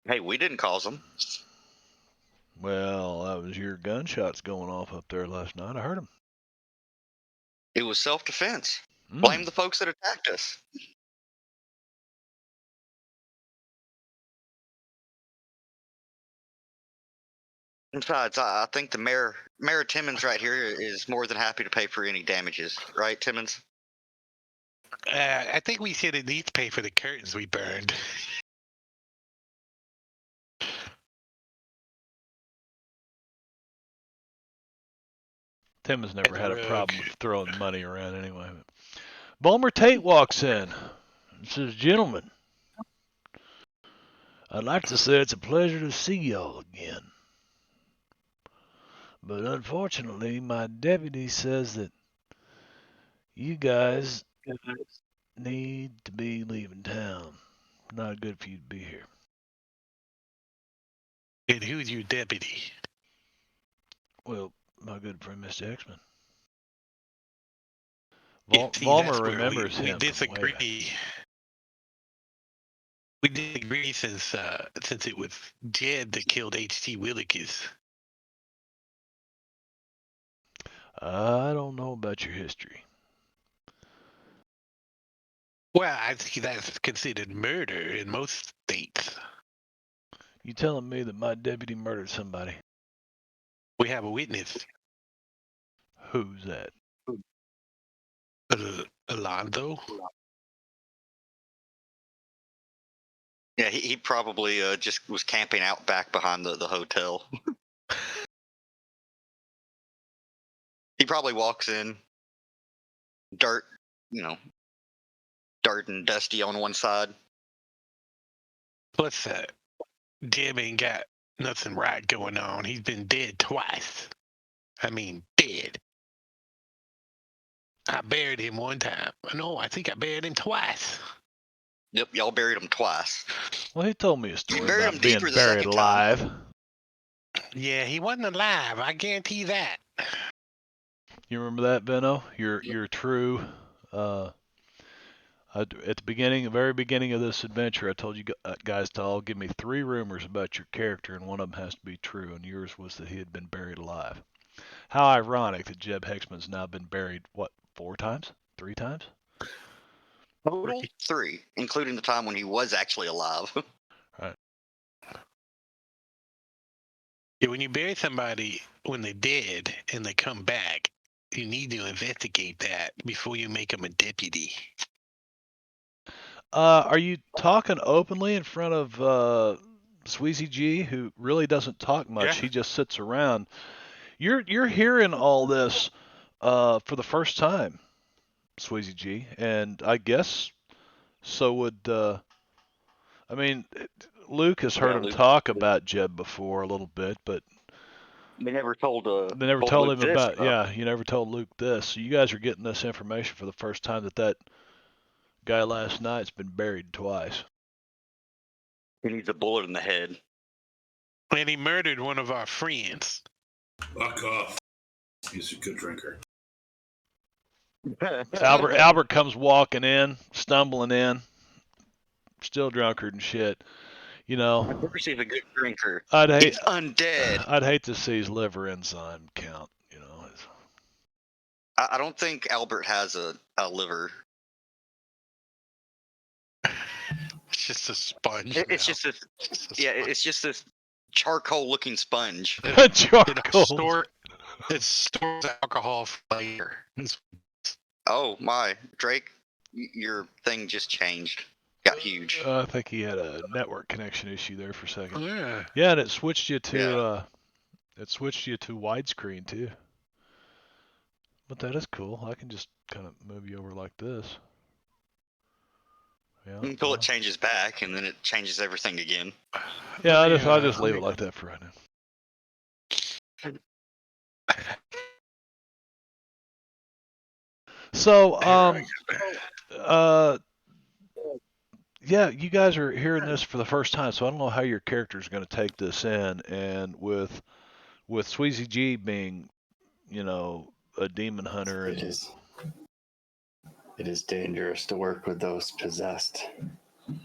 Hey, we didn't cause them. Well, that was your gunshots going off up there last night. I heard them. It was self-defense. Blame the folks that attacked us. Besides, I think the Mayor Timmons right here is more than happy to pay for any damages, right, Timmons? I think we should at least pay for the curtains we burned. Tim has never At had a the problem rug. with throwing money around anyway. Bulmer Tate walks in and says, "Gentlemen, I'd like to say it's a pleasure to see y'all again. But unfortunately, my deputy says that you guys need to be leaving town. Not good for you to be here." And who's your deputy? Well, my good friend, Mr. Exman. Yeah, see, Volmer that's where remembers we him from way back. disagree. We disagree since it was Jed that killed H.T. Willikers. I don't know about your history. Well, I think that's considered murder in most states. You telling me that my deputy murdered somebody? We have a witness, Who's that? Alonzo. Yeah, he probably just was camping out back behind the hotel. He probably walks in, dirt, dirt and dusty on one side. Plus, Jeb ain't got nothing right going on. He's been dead twice. I mean, dead. I buried him one time. No, I think I buried him twice. Yep, y'all buried him twice. Well, he told me a story buried about him being deeper the buried second time. alive. Yeah, he wasn't alive. I guarantee that. You remember that, Benno? Your true At the very beginning of this adventure, I told you guys to all give me 3 rumors about your character, and one of them has to be true, and yours was that he had been buried alive. How ironic that Jeb Hexman's now been buried, what, 4 times? 3 times? Total 3, including the time when he was actually alive. Right. Yeah, when you bury somebody when they're dead and they come back, you need to investigate that before you make them a deputy. Are you talking openly in front of Sweezy G, who really doesn't talk much? Yeah. He just sits around. You're hearing all this for the first time, Sweezy G, and I guess so would. I mean, Luke has heard Yeah, him Luke. talk about Jeb before a little bit, but They never told. they never told Luke him this, about. Yeah, you never told Luke this. So you guys are getting this information for the first time that guy last night's been buried twice. He needs a bullet in the head. And he murdered one of our friends. Fuck off. He's a good drinker. Albert comes walking in, stumbling in, still drunkard and shit. You know, Of course he's a good drinker. I'd hate He's undead. I'd hate to see his liver enzyme count. You know, I don't think Albert has a liver. It's just a sponge. It's now. just this. It's a Yeah, sponge. it's just this charcoal-looking sponge. charcoal. It stores alcohol flavor. Oh my, Drake, your thing just changed. Got huge. I think he had a network connection issue there for a second. Yeah. Yeah, and it switched you to Yeah. widescreen too. But that is cool. I can just kind of move you over like this. Yeah. Until it changes back, and then it changes everything again. Yeah, I'll just leave it like that for right now. So, yeah, you guys are hearing this for the first time, so I don't know how your character's going to take this in. And with Sweezy G being, you know, a demon hunter, It is dangerous to work with those possessed. Do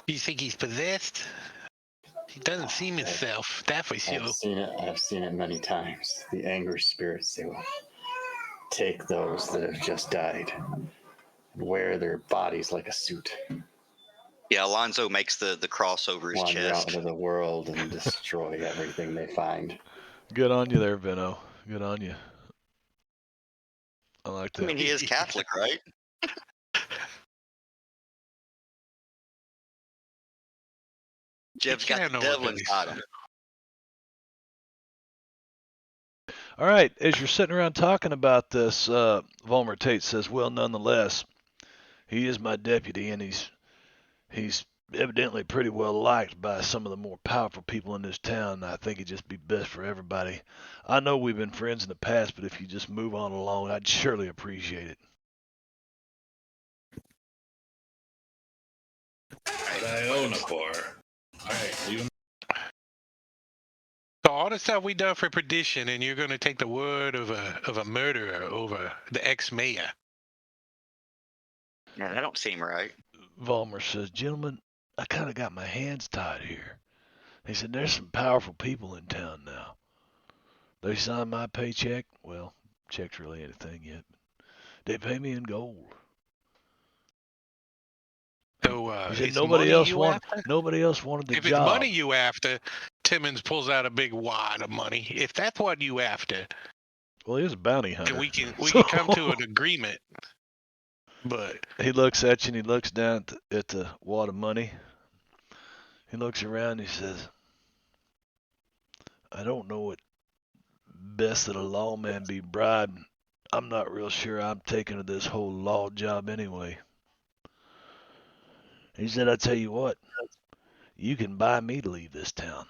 you think he's possessed? He doesn't seem himself. That for sure. I've seen it many times. The angry spirits, they will take those that have just died and wear their bodies like a suit. Yeah, Alonzo makes the cross over his Wander out chest. into the world and destroy everything they find. good on you there, Vino. Good on you. I like I mean, that. he is Catholic, right? Jeb's got can't the know what devil that is. inside him. All right, as you're sitting around talking about this, Volmer Tate says, "Well, nonetheless, he is my deputy, and he's evidently pretty well liked by some of the more powerful people in this town. And I think it'd just be best for everybody. I know we've been friends in the past, but if you just move on along, I'd surely appreciate it." But I own a bar. Alright, leave him. So all the stuff we done for Perdition, and you're going to take the word of a murderer over the ex-mayor. Yeah, that don't seem right. Volmer says, "Gentlemen, I kind of got my hands tied here." He said, "There's some powerful people in town now. They sign my paycheck. Well, check's really anything yet. They pay me in gold." So He said, it's nobody money else you wanted. after? Nobody else wanted the If job. it's money you after, Timmons pulls out a big wad of money. If that's what you after, Well, he was a bounty hunter. then we can So- come to an agreement. But He looks at you and he looks down at the wad of money. He looks around and he says, "I don't know what best that a lawman be bribed. I'm not real sure I'm taking to this whole law job anyway." He said, "I tell you what, you can buy me to leave this town."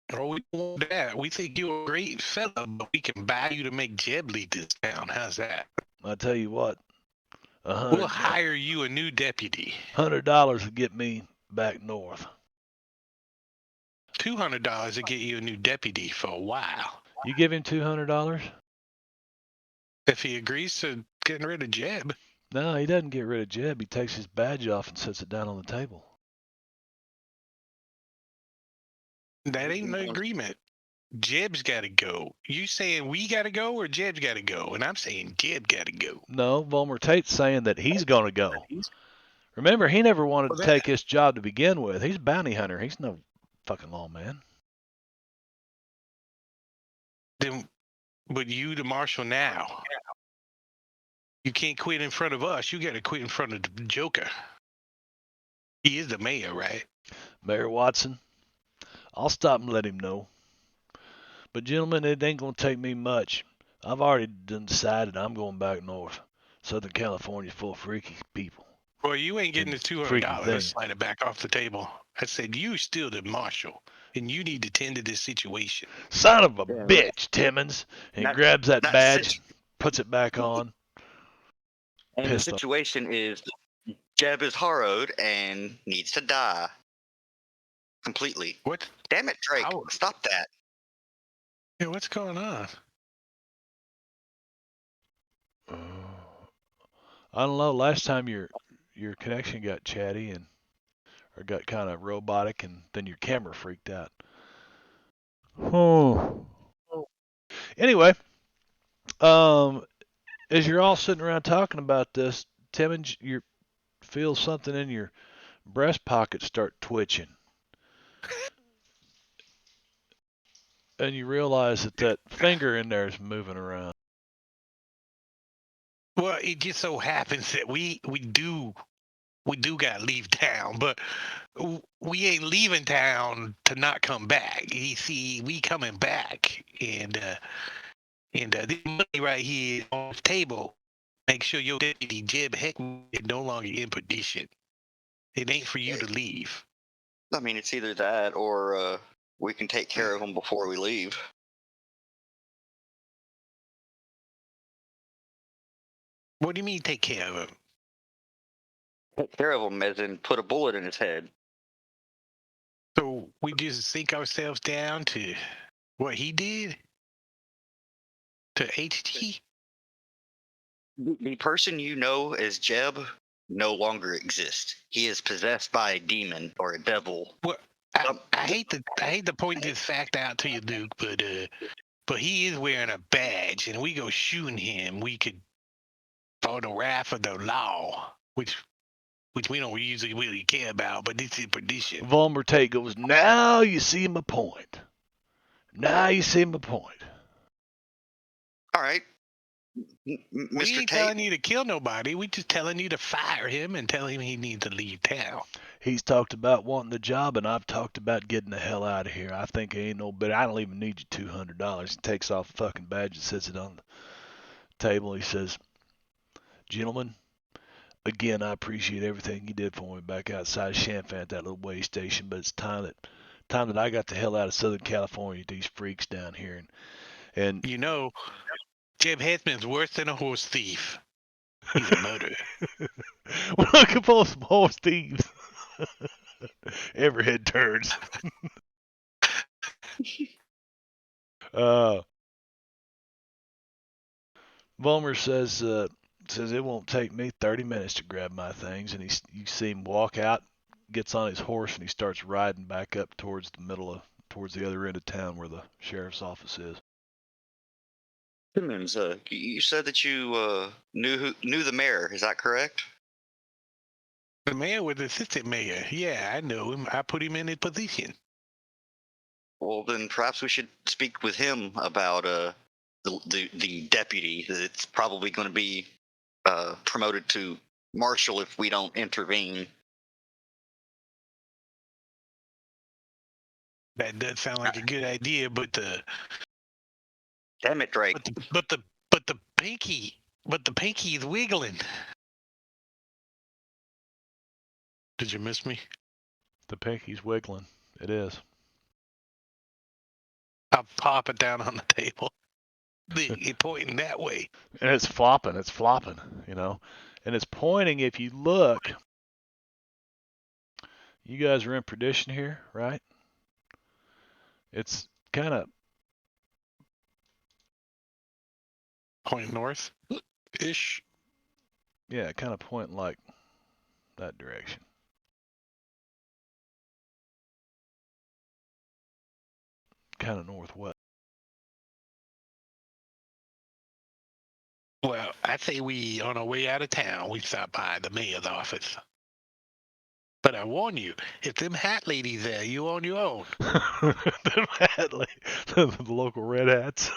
we don't want that. We think you're a great fella, but we can buy you to make Jeb lead this town. How's that? I tell you what, We'll hire you a new deputy. $100 to get me back north. $200 to get you a new deputy for a while. You give him $200? If he agrees to getting rid of Jeb. No, he doesn't get rid of Jeb. He takes his badge off and sets it down on the table. That ain't no agreement. Jeb's got to go. You saying we got to go or Jeb's got to go? And I'm saying Jeb got to go. No, Volmer Tate's saying that he's going to go. Remember, he never wanted to take his job to begin with. He's a bounty hunter. He's no fucking lawman. Then, but you, the marshal, now. You can't quit in front of us. You got to quit in front of the Joker. He is the mayor, right? Mayor Watson, I'll stop and let him know. But, gentlemen, it ain't going to take me much. I've already decided I'm going back north. Southern California's full of freaky people. Well, you ain't getting the Freaky $200. thing. Let's slide it back off the table. I said, you still the marshal, and you need to tend to this situation. Son of a Yeah. bitch, Timmons. And he That- grabs that that's badge, it. puts it back on. And the Pissed off. situation is Jeb is harrowed and needs to die. Completely. What? Damn it, Drake. How? Stop that. Yeah, what's going on? I don't know. Last time your connection got chatty or got kind of robotic, and then your camera freaked out. Oh. Anyway, as you're all sitting around talking about this, Timmons, you feel something in your breast pocket start twitching, and you realize that finger in there is moving around. Well, it just so happens that we do got to leave town, but we ain't leaving town to not come back. You see, we coming back, and this money right here on the table. Make sure your deputy Jeb Heck is no longer in Perdition. It ain't for you to leave. I mean, it's either that or we can take care of him before we leave. What do you mean take care of him? Take care of him as in put a bullet in his head. So we just sink ourselves down to what he did? To HT? The person you know as Jeb no longer exists. He is possessed by a demon or a devil. Well, I hate to point this fact out to you, Luke, but he is wearing a badge, and we go shooting him, we could follow the wrath of the law, which we don't usually really care about, but this is Perdition. Volmer Tate goes, now you see my point. Now you see my point. All right. We Mr. ain't Tate, telling you to kill nobody. We just telling you to fire him and tell him he needs to leave town. He's talked about wanting the job, and I've talked about getting the hell out of here. I think it ain't no better. I don't even need your $200. He takes off the fucking badge and sets it on the table. He says, gentlemen, again, I appreciate everything you did for me back outside of Champaign at that little way station, but it's time that I got the hell out of Southern California with these freaks down here. And You know, Jeb Hetzman's worse than a horse thief. He's a murderer. we're looking for some horse thieves. Every head turns. Volmer says it won't take me 30 minutes to grab my things, and you see him walk out, gets on his horse, and he starts riding back up towards the other end of town where the sheriff's office is. Timmons, you said that you knew the mayor. Is that correct? The mayor was the assistant mayor. Yeah, I know him. I put him in his position. Well, then perhaps we should speak with him about the deputy that's probably going to be promoted to marshal if we don't intervene. That does sound like a good idea, but the Damn it, Drake. but the pinky is wiggling. Did you miss me? The pinky's wiggling. It is. I'll pop it down on the table. It's pointing that way. And it's flopping. It's flopping, And it's pointing, if you look, you guys are in Perdition here, right? It's kind of Point north ish. Yeah, kind of point like that direction. Kind of northwest. Well, I say we, on our way out of town, we stop by the mayor's office. But I warn you, if them hat ladies there, you on your own. the local red hats.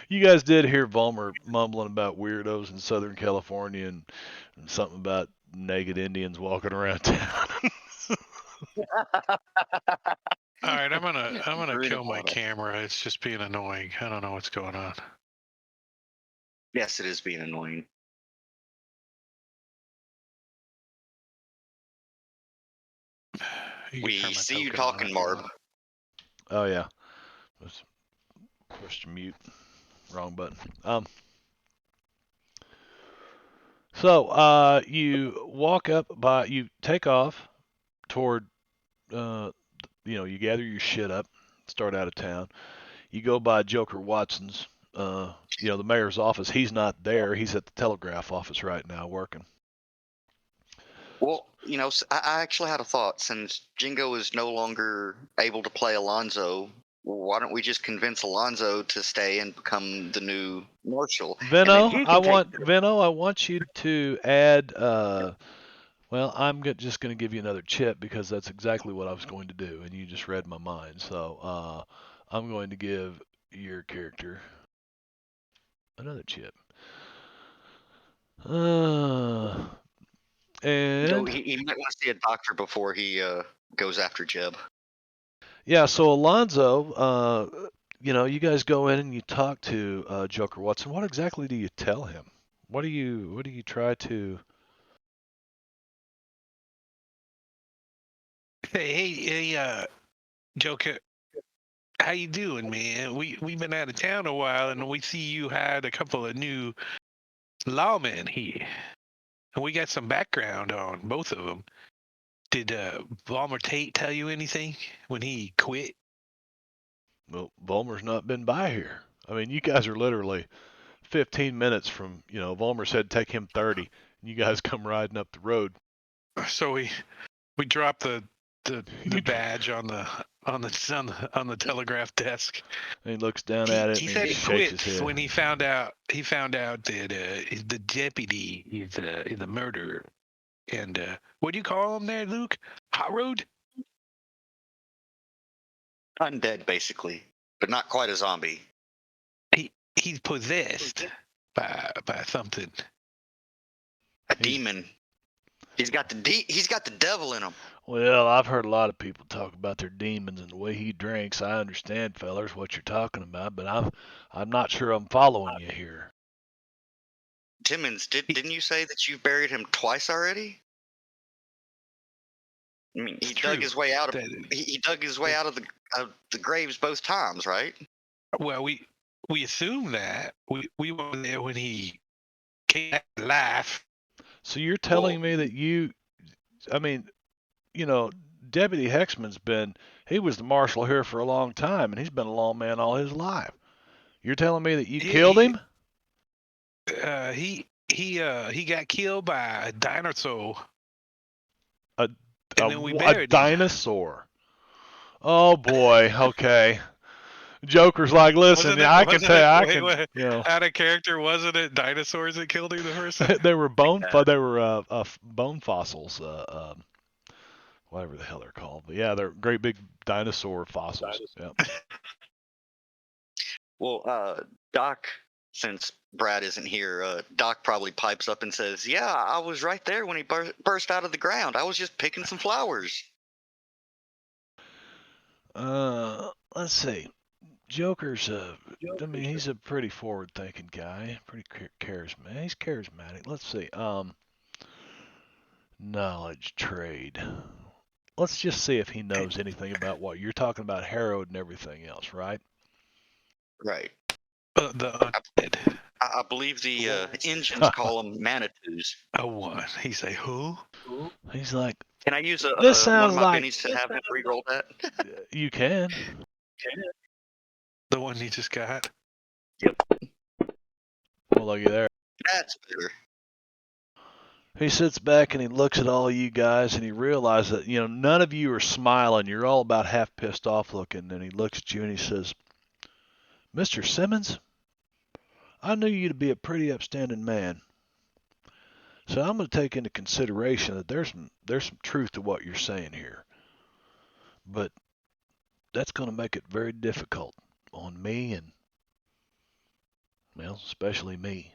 You guys did hear Vollmer mumbling about weirdos in Southern California and something about naked Indians walking around town. All right, I'm gonna Rude kill my model. camera. It's just being annoying. I don't know what's going on. Yes, it is being annoying. You can We turn my see you token on talking, if you Marb. want. Oh yeah, let's push to mute. Wrong button. So you walk up by, you take off toward, you gather your shit up, start out of town. You go by Joker Watson's, the mayor's office. He's not there. He's at the telegraph office right now working. Well, I actually had a thought. Since Jingo is no longer able to play Alonzo, why don't we just convince Alonzo to stay and become the new marshal? And then Venno, he can take. I want you to add. Well, I'm just going to give you another chip because that's exactly what I was going to do, and you just read my mind. So I'm going to give your character another chip. And He might want to see a doctor before he goes after Jeb. yeah, so Alonzo, you guys go in and you talk to Joker Watson. What exactly do you tell him? What do you try to? Hey, Joker, how you doing, man? We've been out of town a while, and we see you had a couple of new lawmen here, and we got some background on both of them. Did Vollmer Tate tell you anything when he quit? Well, Volmer's not been by here. I mean, you guys are literally 15 minutes from, Volmer said take him 30, and you guys come riding up the road. So we dropped the badge on the telegraph desk. And he looks down at it He and said he he shakes his quit head. when he found out that the deputy is a murderer. And what do you call him there, Luke? Hot Road? Undead, basically, but not quite a zombie. He's possessed by something. A demon. He's got the devil in him. Well, I've heard a lot of people talk about their demons and the way he drinks. I understand, fellers, what you're talking about, but I'm not sure I'm following you here. Timmons, didn't you say that you've buried him twice already? I mean, he dug his way out of the graves both times, right? Well, we assume that we were there when he came back to life. So you're telling me that Deputy Hexman's he was the marshal here for a long time, and he's been a lawman all his life. You're telling me that you killed him? He got killed by a dinosaur. A then we buried him. dinosaur. Oh boy. Okay. Joker's like, listen, I can tell you, Out of character, wasn't it dinosaurs that killed him the first time? they were bone fossils, whatever the hell they're called. But yeah, they're great big dinosaur fossils. Yep. Well, Doc, since Brad isn't here, Doc probably pipes up and says, "Yeah, I was right there when he burst out of the ground. I was just picking some flowers." Let's see. Joker's he's a pretty forward-thinking guy, pretty charismatic. He's charismatic. Let's see. Knowledge trade. Let's just see if he knows anything about what you're talking about, Harrowed and everything else, right? Right. The I believe the engines call them Manitous. what? He's like, who? He's like, can I use this sounds one of my like pennies to have him re-roll that? You can. The one he just got. Yep. Well, looky there. That's better. He sits back and he looks at all you guys and he realizes that, none of you are smiling. You're all about half pissed off looking. And he looks at you and he says, Mr. Simmons, I knew you to be a pretty upstanding man. So I'm going to take into consideration that there's some truth to what you're saying here. But that's going to make it very difficult on me and, well, especially me.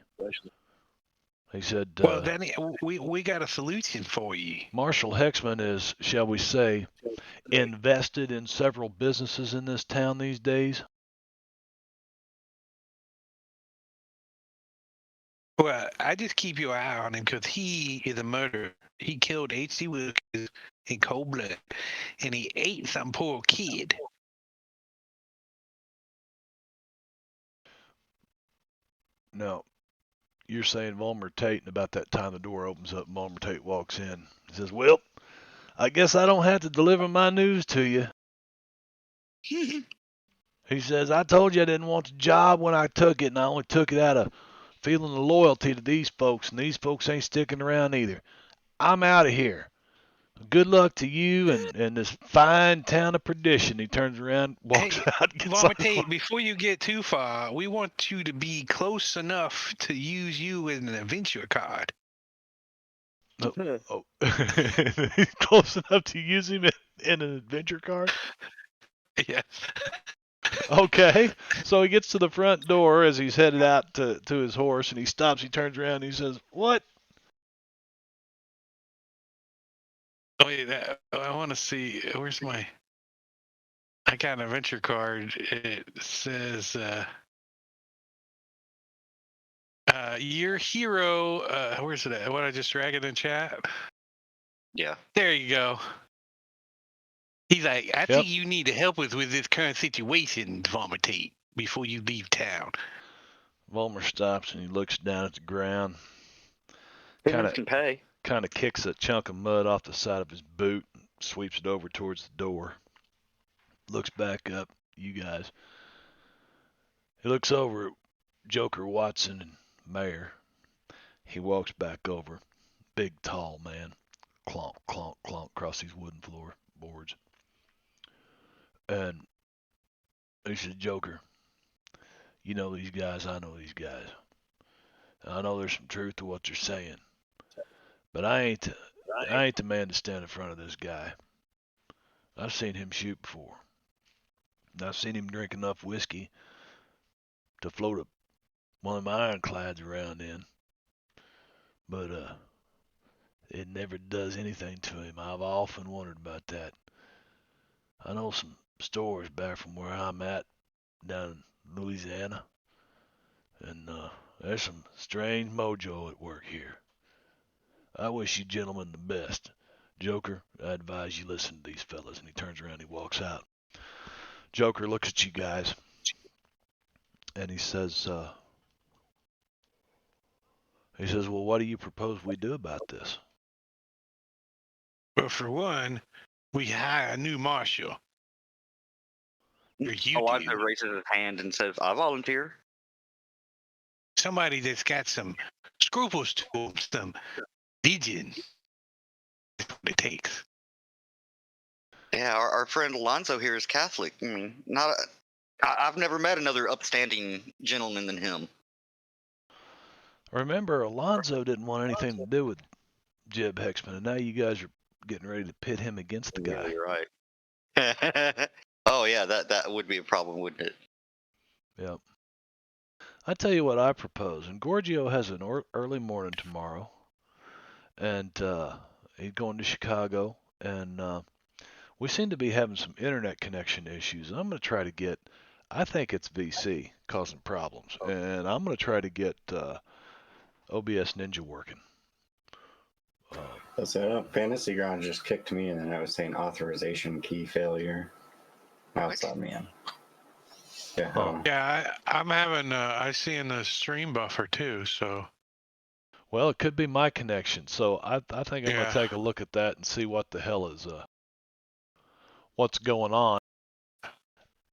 He said, Well, then we got a solution for you. Marshall Hexman is, shall we say, invested in several businesses in this town these days. Well, I just keep your eye on him because he is a murderer. He killed H.C. Wilkes in cold blood, and he ate some poor kid. No, you're saying Volmer Tate, and about that time the door opens up and Volmer Tate walks in. He says, well, I guess I don't have to deliver my news to you. He says, I told you I didn't want the job when I took it, and I only took it out of feeling the loyalty to these folks, and these folks ain't sticking around either. I'm out of here. Good luck to you and this fine town of Perdition. He turns around, walks out, gets Volmer on the Tate, before you get too far, we want you to be close enough to use you as an adventure card. Oh. Close enough to use him in an adventure card? Yes. Okay. So he gets to the front door as he's headed out to his horse, and he stops, he turns around, and he says, what? Oh, yeah, I want to see. Where's my... I got an adventure card. It says, your hero... where's it at? What, I just drag it in chat? Yeah. There you go. He's like, I think you need to help us with this current situation, Volmer Tate, before you leave town. Volmer stops and he looks down at the ground. Kind can pay. Kind of kicks a chunk of mud off the side of his boot, sweeps it over towards the door. Looks back up, you guys. He looks over at Joker, Watson, and Mayor. He walks back over. Big, tall man. Clonk, clonk, clonk across these wooden floorboards. And he said, Joker, you know these guys, I know these guys. I know there's some truth to what they're saying. But I ain't the man to stand in front of this guy. I've seen him shoot before. I've seen him drink enough whiskey to float one of my ironclads around in. But it never does anything to him. I've often wondered about that. I know some stories back from where I'm at down in Louisiana. And there's some strange mojo at work here. I wish you gentlemen the best. Joker, I advise you listen to these fellas. And he turns around and he walks out. Joker looks at you guys. And he says, well, what do you propose we do about this? Well, for one, we hire a new marshal. Or you Elijah do. raises his hand and says, I volunteer. Somebody that's got some scruples to them, some vision. That's what it takes. Yeah, our friend Alonzo here is Catholic. I mean, I've never met another upstanding gentleman than him. Remember, Alonzo didn't want anything to do with Jeb Hexman, and now you guys are getting ready to pit him against the guy. Yeah, you're right. Oh, yeah, that would be a problem, wouldn't it? Yep. I tell you what I propose. And Gorgio has an early morning tomorrow, and he's going to Chicago, and we seem to be having some internet connection issues. And I'm going to try to get, I think it's VC causing problems, and I'm going to try to get OBS Ninja working. So Fantasy Ground just kicked me, and then I was saying authorization key failure. Now it's on me. Yeah. Oh. Yeah, I'm having, I see in the stream buffer too, so. Well, it could be my connection, so I think I'm going to take a look at that and see what the hell is, what's going on.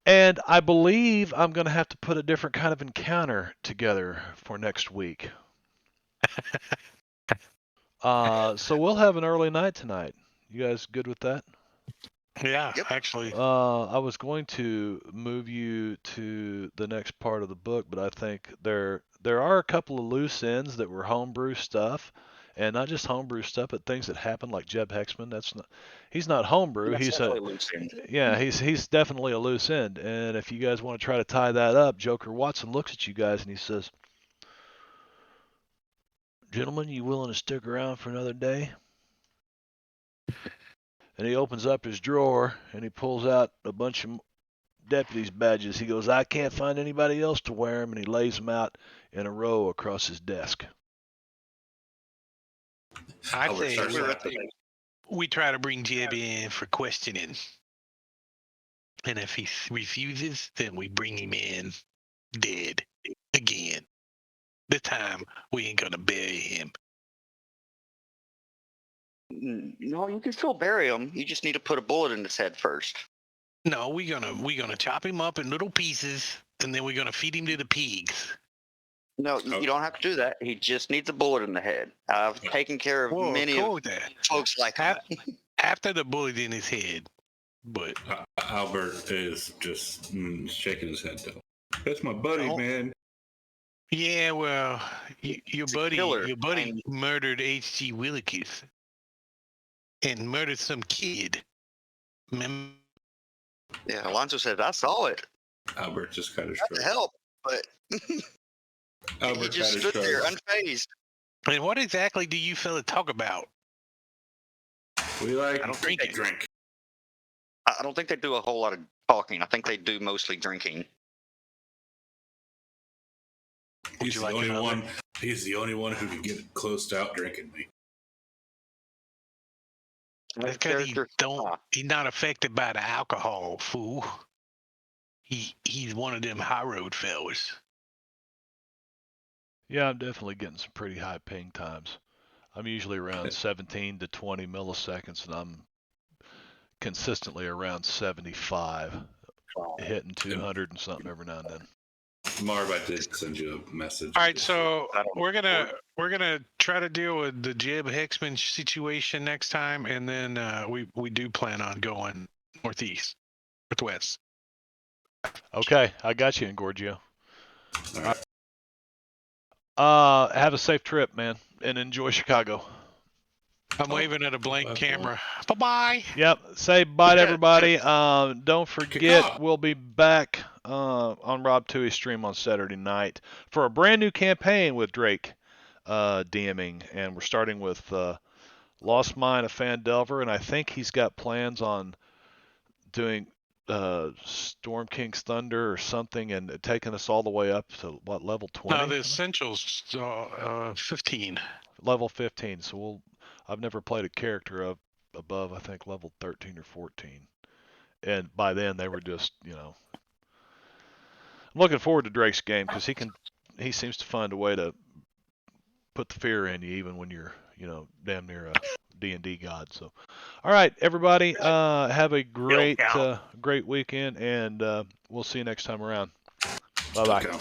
And I believe I'm going to have to put a different kind of encounter together for next week. So we'll have an early night tonight. You guys good with that? Yeah, Yep. actually. I was going to move you to the next part of the book, but I think there are a couple of loose ends that were homebrew stuff, and not just homebrew stuff, but things that happened, like Jeb Hexman. He's not homebrew. That's He's definitely loose end. he's definitely a loose end. And if you guys want to try to tie that up, Joker Watson looks at you guys and he says, "Gentlemen, you willing to stick around for another day?" And he opens up his drawer and he pulls out a bunch of deputies' badges. He goes, "I can't find anybody else to wear them," and he lays them out in a row across his desk. I Albert say starts We're at laughing. we try to bring Jeb in for questioning. And if he refuses, then we bring him in dead again. This time, we ain't going to bury him. No, you can still bury him. You just need to put a bullet in his head first. No, we're gonna chop him up in little pieces, and then we're gonna feed him to the pigs. No, you don't have to do that. He just needs a bullet in the head. I've taken care of Well, many cool of with that. folks like that. After the bullet in his head, but Albert is just shaking his head though. That's my buddy, Oh. man. yeah, well, your He's a buddy killer. murdered H.G. Willikers and murdered some kid. Remember? Yeah, Alonzo said, I saw it. Albert just kind of Tried to shrugs. help, but he Albert just kind of stood there shrugs. unfazed. And what exactly do you fella talk about? We like I don't think they drink. I don't think they do a whole lot of talking. I think they do mostly drinking. He's you the like only another? one. He's the only one who can get close to out drinking me. That's because he's not affected by the alcohol, fool. He's one of them high road fellas. Yeah, I'm definitely getting some pretty high ping times. I'm usually around 17 to 20 milliseconds, and I'm consistently around 75, hitting 200 and something every now and then. Marv, I did send you a message. All right, so we're gonna try to deal with the Jeb Hexman situation next time, and then we do plan on going northwest. Okay, I got you, Engorgio. All right. Have a safe trip, man, and enjoy Chicago. I'm waving at a blank camera. Bye-bye. Yep. Say bye to Yeah. everybody. Don't off. forget, we'll be back on Rob Tui's stream on Saturday night for a brand new campaign with Drake DMing, and we're starting with Lost Mine of Fan Delver, and I think he's got plans on doing Storm King's Thunder or something, and taking us all the way up to what, level 20? The essentials 15. Level 15. So I've never played a character above, I think, level 13 or 14. And by then they were just, I'm looking forward to Drake's game because he seems to find a way to put the fear in you even when you're, damn near a D&D god. So, all right, everybody, have a great weekend, and we'll see you next time around. Bye-bye.